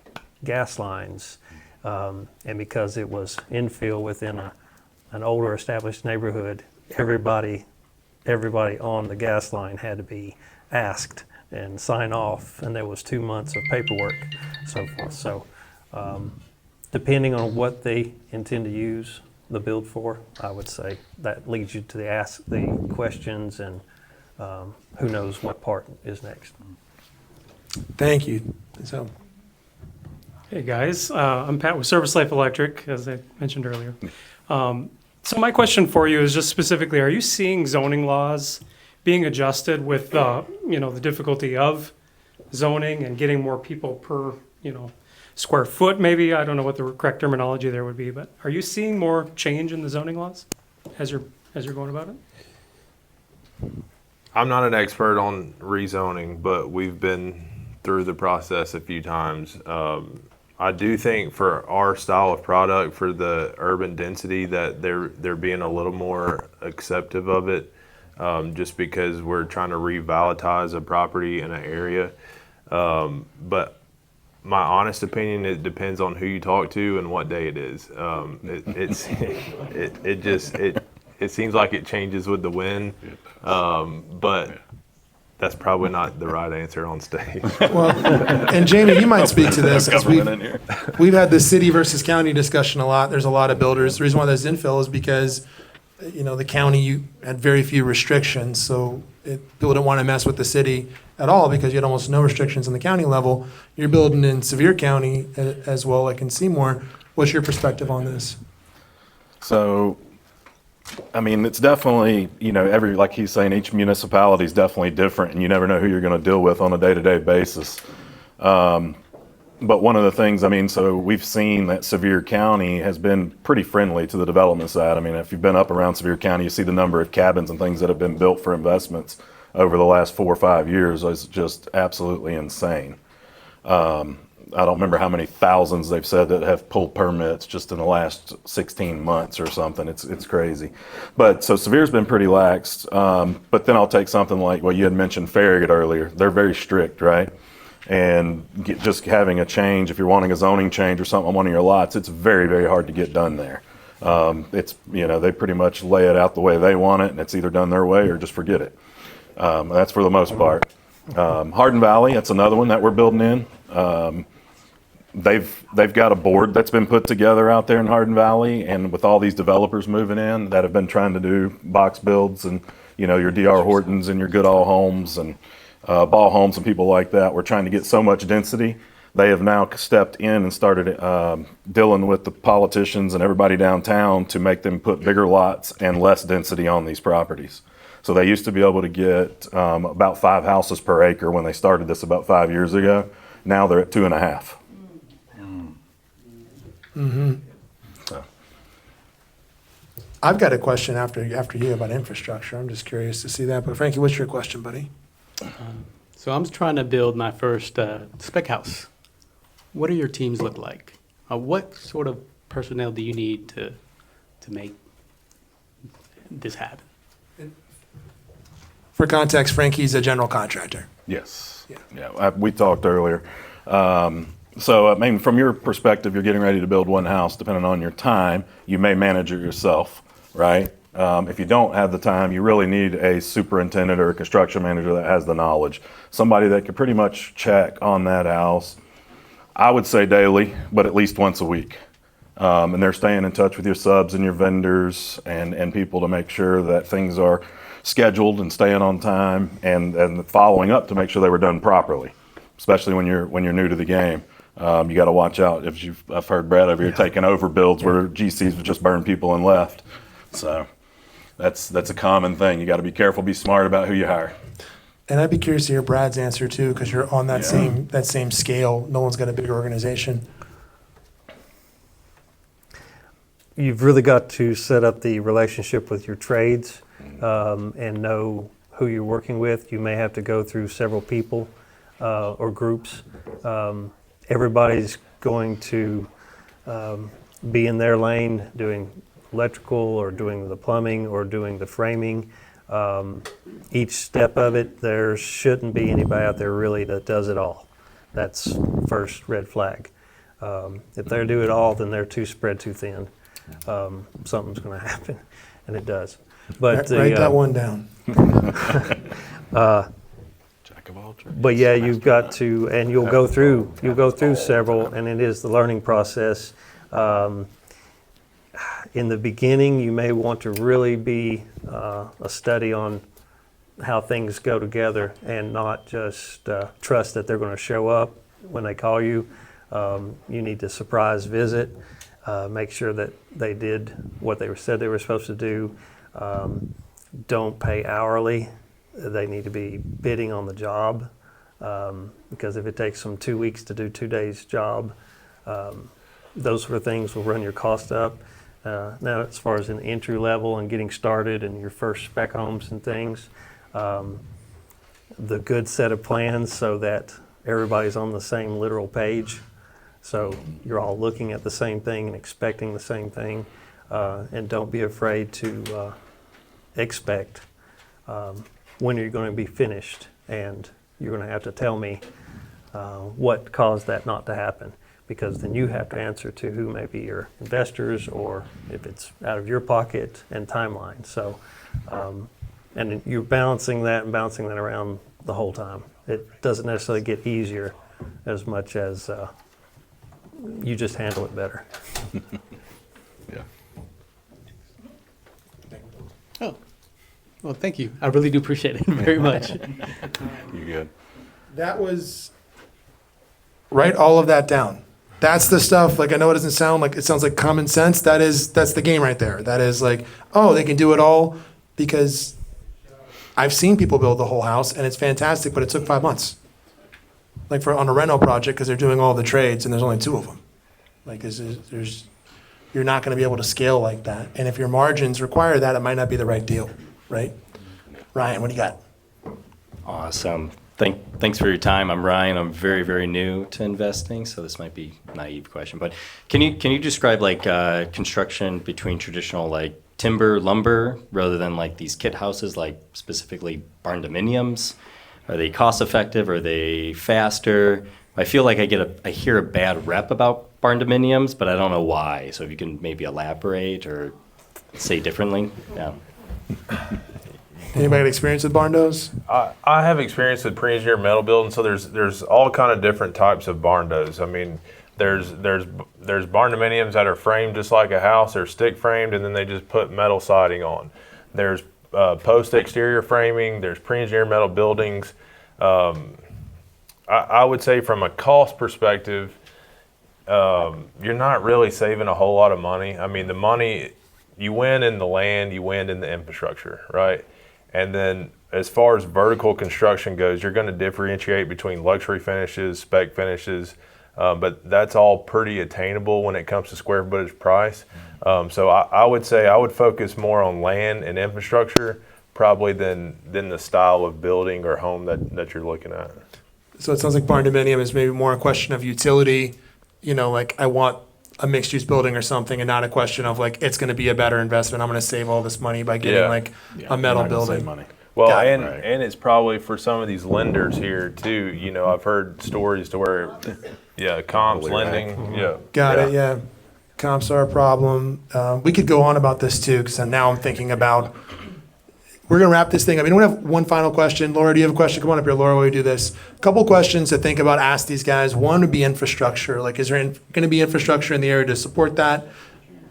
gas lines, and because it was infill within an older established neighborhood, everybody on the gas line had to be asked and sign off, and there was 2 months of paperwork, so forth. So depending on what they intend to use the build for, I would say that leads you to ask the questions, and who knows what part is next.
Thank you. So,
Hey guys, I'm Pat with Service Life Electric, as I mentioned earlier. So my question for you is just specifically, are you seeing zoning laws being adjusted with the difficulty of zoning and getting more people per, square foot maybe? I don't know what the correct terminology there would be, but are you seeing more change in the zoning laws as you're going about it?
I'm not an expert on rezoning, but we've been through the process a few times. I do think for our style of product, for the urban density, that they're being a little more acceptive of it, just because we're trying to revitalize a property in an area. But my honest opinion, it depends on who you talk to and what day it is. It seems like it changes with the wind, but that's probably not the right answer on stage.
well, and Jamie, you might speak to this, as we've had the city versus county discussion a lot. There's a lot of builders. The reason why there's infill is because, the county, you had very few restrictions, so people don't want to mess with the city at all because you had almost no restrictions on the county level. You're building in Sevier County as well, like in Seymour. What's your perspective on this?
So, it's definitely, like he's saying, each municipality is definitely different, and you never know who you're going to deal with on a day-to-day basis. But one of the things, so we've seen that Sevier County has been pretty friendly to the development side. If you've been up around Sevier County, you see the number of cabins and things that have been built for investments over the last 4 or 5 years is just absolutely insane. I don't remember how many thousands they've said that have pulled permits just in the last 16 months or something. It's crazy. But so Sevier's been pretty lax. But then I'll take something like what you had mentioned, Farragut earlier. They're very strict, right? And just having a change, if you're wanting a zoning change or something on one of your lots, it's very, very hard to get done there. They pretty much lay it out the way they want it, and it's either done their way or just forget it. That's for the most part. Hardin Valley, that's another one that we're building in. They've got a board that's been put together out there in Hardin Valley, and with all these developers moving in that have been trying to do box builds and your DR Hortons and your Goodall Homes and Ball Homes and people like that, we're trying to get so much density. They have now stepped in and started dealing with the politicians and everybody downtown to make them put bigger lots and less density on these properties. So they used to be able to get about 5 houses per acre when they started this about 5 years ago. Now they're at 2.5.
Mm-hmm.
So.
I've got a question after you about infrastructure. I'm just curious to see that. But Frankie, what's your question, buddy?
So I'm trying to build my first spec house. What do your teams look like? What sort of personnel do you need to make this happen?
For context, Frankie's a general contractor.
Yes. Yeah. We talked earlier. So, from your perspective, you're getting ready to build one house. Depending on your time, you may manage it yourself, right? If you don't have the time, you really need a superintendent or a construction manager that has the knowledge. Somebody that could pretty much check on that house, I would say daily, but at least once a week. And they're staying in touch with your subs and your vendors and people to make sure that things are scheduled and staying on time and following up to make sure they were done properly, especially when you're new to the game. You got to watch out. I've heard Brad over here taking over builds where GCs would just burn people and left. So that's a common thing. You got to be careful, be smart about who you hire.
And I'd be curious to hear Brad's answer too, because you're on that same scale. No one's got a bigger organization.
You've really got to set up the relationship with your trades and know who you're working with. You may have to go through several people or groups. Everybody's going to be in their lane doing electrical or doing the plumbing or doing the framing. Each step of it, there shouldn't be anybody out there really that does it all. That's first red flag. If they do it all, then they're spread too thin. Something's going to happen, and it does. But
write that one down.
But yeah, you've got to, and you'll go through several, and it is the learning process. In the beginning, you may want to really be a study on how things go together and not just trust that they're going to show up when they call you. You need to surprise visit, make sure that they did what they said they were supposed to do. Don't pay hourly. They need to be bidding on the job because if it takes them 2 weeks to do 2 days job, those sort of things will run your cost up. Now, as far as an entry level and getting started and your first spec homes and things, the good set of plans so that everybody's on the same literal page. So you're all looking at the same thing and expecting the same thing. And don't be afraid to expect when you're going to be finished. And you're going to have to tell me what caused that not to happen. Because then you have to answer to who may be your investors or if it's out of your pocket and timeline. So, and you're balancing that around the whole time. It doesn't necessarily get easier as much as you just handle it better.
Yeah.
Oh, well, thank you. I really do appreciate it very much.
You good?
That was, write all of that down. That's the stuff, like I know it doesn't sound like, it sounds like common sense. That's the game right there. That is like, oh, they can do it all because I've seen people build the whole house and it's fantastic, but it took 5 months. Like on a reno project, because they're doing all the trades and there's only 2 of them. Like you're not going to be able to scale like that. And if your margins require that, it might not be the right deal, right? Ryan, what do you got?
Awesome. Thanks for your time. I'm Ryan. I'm very, very new to investing, so this might be a naive question. But can you describe like construction between traditional like timber, lumber, rather than like these kit houses, like specifically barn dominiums? Are they cost effective? Are they faster? I feel like I hear a bad rep about barn dominiums, but I don't know why. So if you can maybe elaborate or say differently. Yeah.
Anybody got experience with barn doors?
I have experience with pre-engineered metal building, so there's all kind of different types of barn doors. I mean, there's barn dominiums that are framed just like a house. They're stick framed, and then they just put metal siding on. There's post exterior framing. There's pre-engineered metal buildings. I would say from a cost perspective, you're not really saving a whole lot of money. I mean, the money, you win in the land, you win in the infrastructure, right? And then as far as vertical construction goes, you're going to differentiate between luxury finishes, spec finishes, but that's all pretty attainable when it comes to square footage price. So I would say I would focus more on land and infrastructure probably than the style of building or home that you're looking at.
So it sounds like barn dominium is maybe more a question of utility, like I want a mixed use building or something, and not a question of like it's going to be a better investment. I'm going to save all this money by getting a metal building.
Well, and it's probably for some of these lenders here too. I've heard stories to where, comps lending,
Got it. Yeah, comps are a problem. We could go on about this too, because now I'm thinking about we're going to wrap this thing up. I don't have one final question. Laura, do you have a question? Come on up here, Laura, while we do this. A couple questions to think about, ask these guys. One would be infrastructure. Like, is there going to be infrastructure in the area to support that?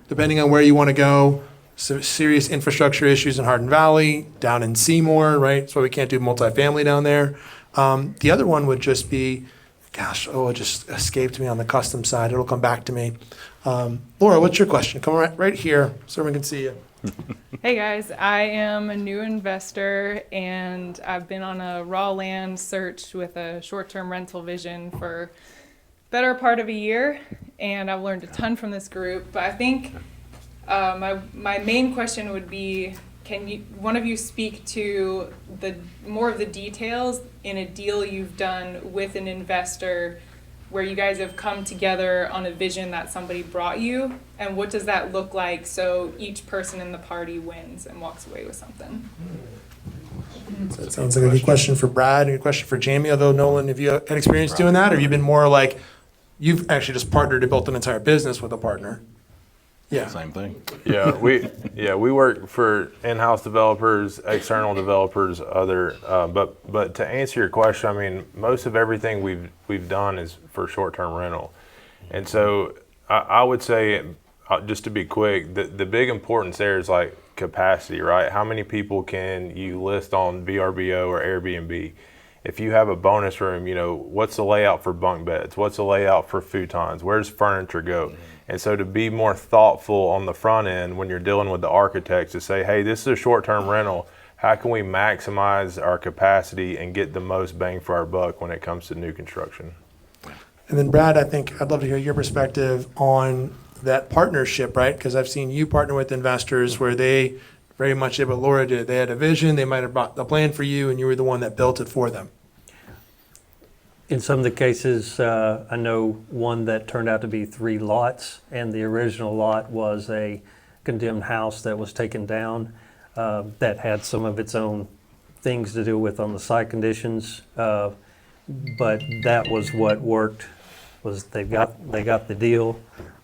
Depending on where you want to go, so serious infrastructure issues in Hardin Valley, down in Seymour, right? That's why we can't do multifamily down there. The other one would just be, gosh, it just escaped me on the custom side. It'll come back to me. Laura, what's your question? Come right here so everyone can see you.
Hey guys, I am a new investor and I've been on a raw land search with a short-term rental vision for better part of a year, and I've learned a ton from this group. But I think my main question would be, can one of you speak to more of the details in a deal you've done with an investor where you guys have come together on a vision that somebody brought you, and what does that look like so each person in the party wins and walks away with something?
So it sounds like a good question for Brad, and a question for Jamie, although Nolan, have you had experience doing that, or have you been more like, you've actually just partnered to build an entire business with a partner? Yeah.
Same thing.
Yeah, we work for in-house developers, external developers, other. But to answer your question, I mean, most of everything we've done is for short-term rental, and so I would say, just to be quick, the big importance there is like capacity, right? How many people can you list on VRBO or Airbnb? If you have a bonus room, what's the layout for bunk beds? What's the layout for futons? Where's furniture go? And so to be more thoughtful on the front end when you're dealing with the architects to say, hey, this is a short-term rental. How can we maximize our capacity and get the most bang for our buck when it comes to new construction?
And then Brad, I think I'd love to hear your perspective on that partnership, right? Because I've seen you partner with investors where they very much did what Laura did. They had a vision, they might have brought the plan for you, and you were the one that built it for them.
In some of the cases, I know one that turned out to be 3 lots, and the original lot was a condemned house that was taken down that had some of its own things to deal with on the site conditions. But that was what worked, was they got the deal.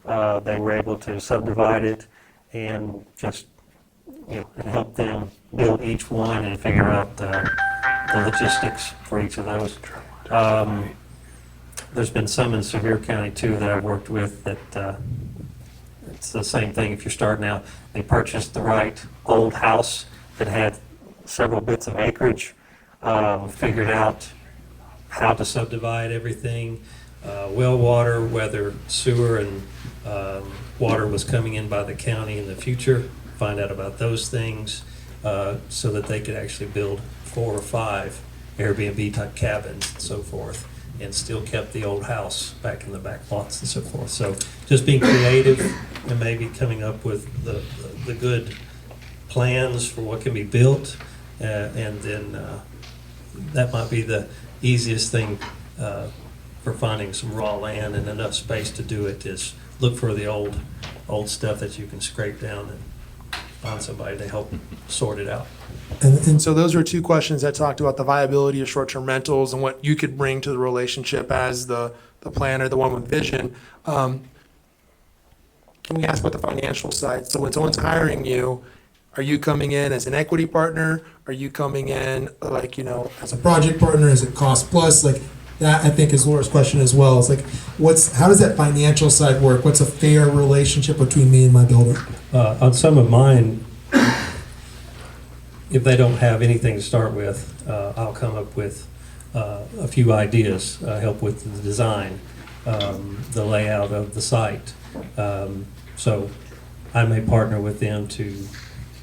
They were able to subdivide it and just help them build each one and figure out the logistics for each of those. There's been some in Sevier County too that I've worked with that it's the same thing. If you're starting out, they purchased the right old house that had several bits of acreage, figured out how to subdivide everything, well water, whether sewer and water was coming in by the county in the future, find out about those things so that they could actually build 4 or 5 Airbnb type cabins and so forth, and still kept the old house back in the back lots and so forth. So just being creative and maybe coming up with the good plans for what can be built, and then that might be the easiest thing for finding some raw land and enough space to do it, is look for the old stuff that you can scrape down and find somebody to help sort it out.
And so those were 2 questions that talked about the viability of short-term rentals and what you could bring to the relationship as the planner, the one with vision. Can we ask about the financial side? So when someone's hiring you, are you coming in as an equity partner? Are you coming in as a project partner? Is it cost plus? Like that, I think, is Laura's question as well. It's like, how does that financial side work? What's a fair relationship between me and my builder?
On some of mine, if they don't have anything to start with, I'll come up with a few ideas, help with the design, the layout of the site. So I may partner with them to,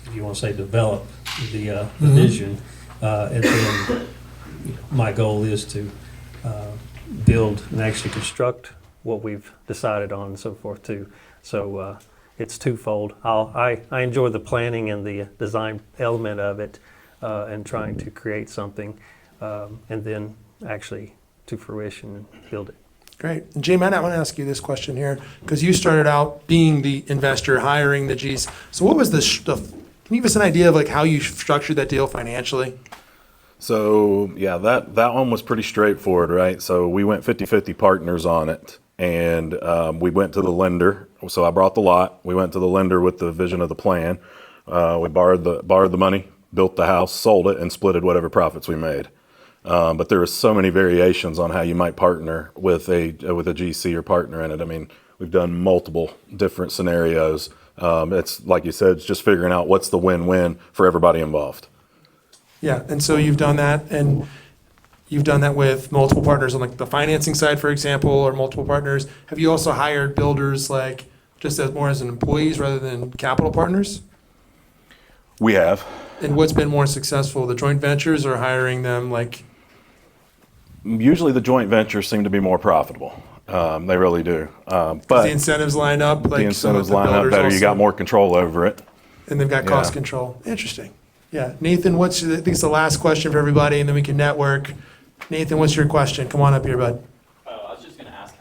if you want to say, develop the vision, and then my goal is to build and actually construct what we've decided on and so forth too. So it's twofold. I enjoy the planning and the design element of it, and trying to create something, and then actually to fruition and build it.
Great. And Jamie, I want to ask you this question here, because you started out being the investor, hiring the Gs. So what was can you give us an idea of how you structured that deal financially?
So yeah, that one was pretty straightforward, right? So we went 50-50 partners on it, and we went to the lender. So I brought the lot. We went to the lender with the vision of the plan. We borrowed the money built the house, sold it, and splitted whatever profits we made. But there are so many variations on how you might partner with a GC or partner in it. I mean, we've done multiple different scenarios. It's like you said, it's just figuring out what's the win-win for everybody involved.
Yeah, and so you've done that, and you've done that with multiple partners on like the financing side, for example, or multiple partners. Have you also hired builders like just as more as an employees rather than capital partners?
We have.
And what's been more successful, the joint ventures or hiring them like?
Usually the joint ventures seem to be more profitable. They really do. But
the incentives line up, like
the incentives
so that the
line up
builders
better. You got
also-
more control over it.
And they've got cost
Yeah.
control. Interesting. Yeah, Nathan, I think it's the last question for everybody, and then we can network. Nathan, what's your question? Come on up here, bud.
I was just going to ask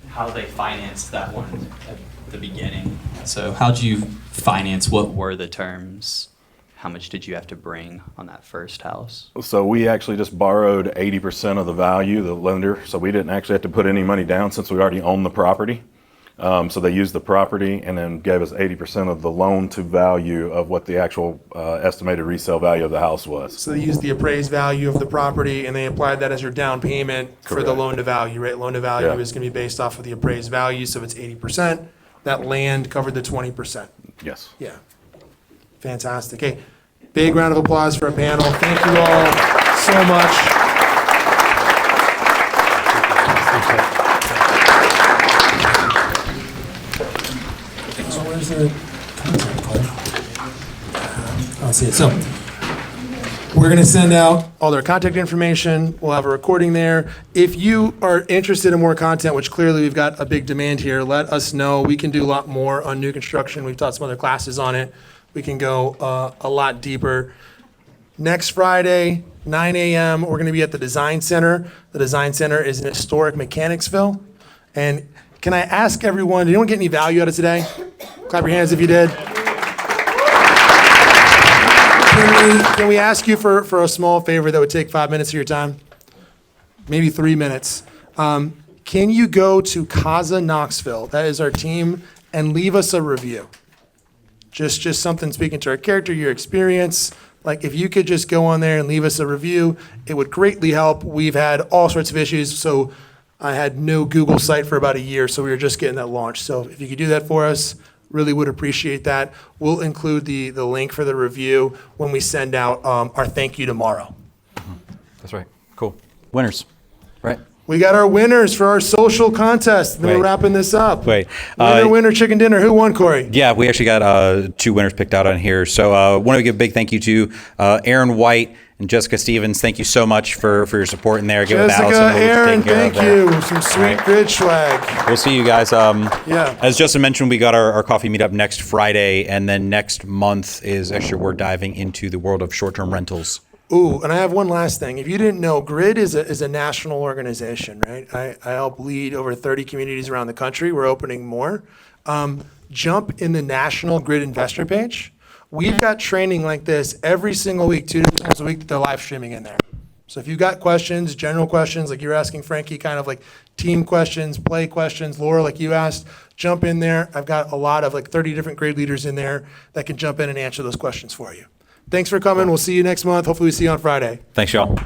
how they financed that one at the beginning. So how'd you finance? What were the terms? How much did you have to bring on that first house?
So we actually just borrowed 80% of the value, the lender, so we didn't actually have to put any money down since we already owned the property. So they used the property and then gave us 80% of the loan to value of what the actual estimated resale value of the house was.
So they used the appraised value of the property, and they applied that as your down payment for the
Correct.
loan to value, right? Loan to value
Yeah.
is going to be based off of the appraised value, so if it's 80%. That land covered the 20%.
Yes.
Yeah. Fantastic. Hey, big round of applause for our panel. Thank you all so much. So where's their contact card? I don't see it. So we're going to send out all their contact information. We'll have a recording there. If you are interested in more content, which clearly we've got a big demand here, let us know. We can do a lot more on new construction. We've taught some other classes on it. We can go a lot deeper. Next Friday, 9 a.m., we're going to be at the Design Center. The Design Center is in historic Mechanicsville. And can I ask everyone, did anyone get any value out of today? Clap your hands if you did. Can we ask you for a small favor that would take 5 minutes of your time? Maybe 3 minutes. Can you go to Casa Knoxville, that is our team, and leave us a review? Just something speaking to our character, your experience. Like if you could just go on there and leave us a review, it would greatly help. We've had all sorts of issues, so I had no Google site for about a year, so we were just getting that launched. So if you could do that for us, really would appreciate that. We'll include the link for the review when we send out our thank you tomorrow.
That's right. Cool. Winners, right?
We got our winners for our social contest. Then we're wrapping this up.
Wait.
Winner, chicken dinner. Who won, Corey?
Yeah, we actually got 2 winners picked out on here. So I want to give a big thank you to Aaron White and Jessica Stevens. Thank you so much for your support in there. Give it to
Jessica,
Allison, who was
Aaron,
taking care of
thank
that.
you. Some sweet grid swag.
We'll see you guys.
Yeah.
As Justin mentioned, we got our coffee meetup next Friday, and then next month is actually we're diving into the world of short-term rentals.
Ooh, and I have one last thing. If you didn't know, GRID is a national organization, right? I help lead over 30 communities around the country. We're opening more. Jump in the National GRID Investor page. We've got training like this every single week, 2 times a week that they're live streaming in there. So if you've got questions, general questions, like you're asking Frankie, kind of like team questions, play questions, Laura, like you asked, jump in there. I've got a lot of like 30 different grade leaders in there that can jump in and answer those questions for you. Thanks for coming. We'll see you next month. Hopefully we see you on Friday.
Thanks, y'all.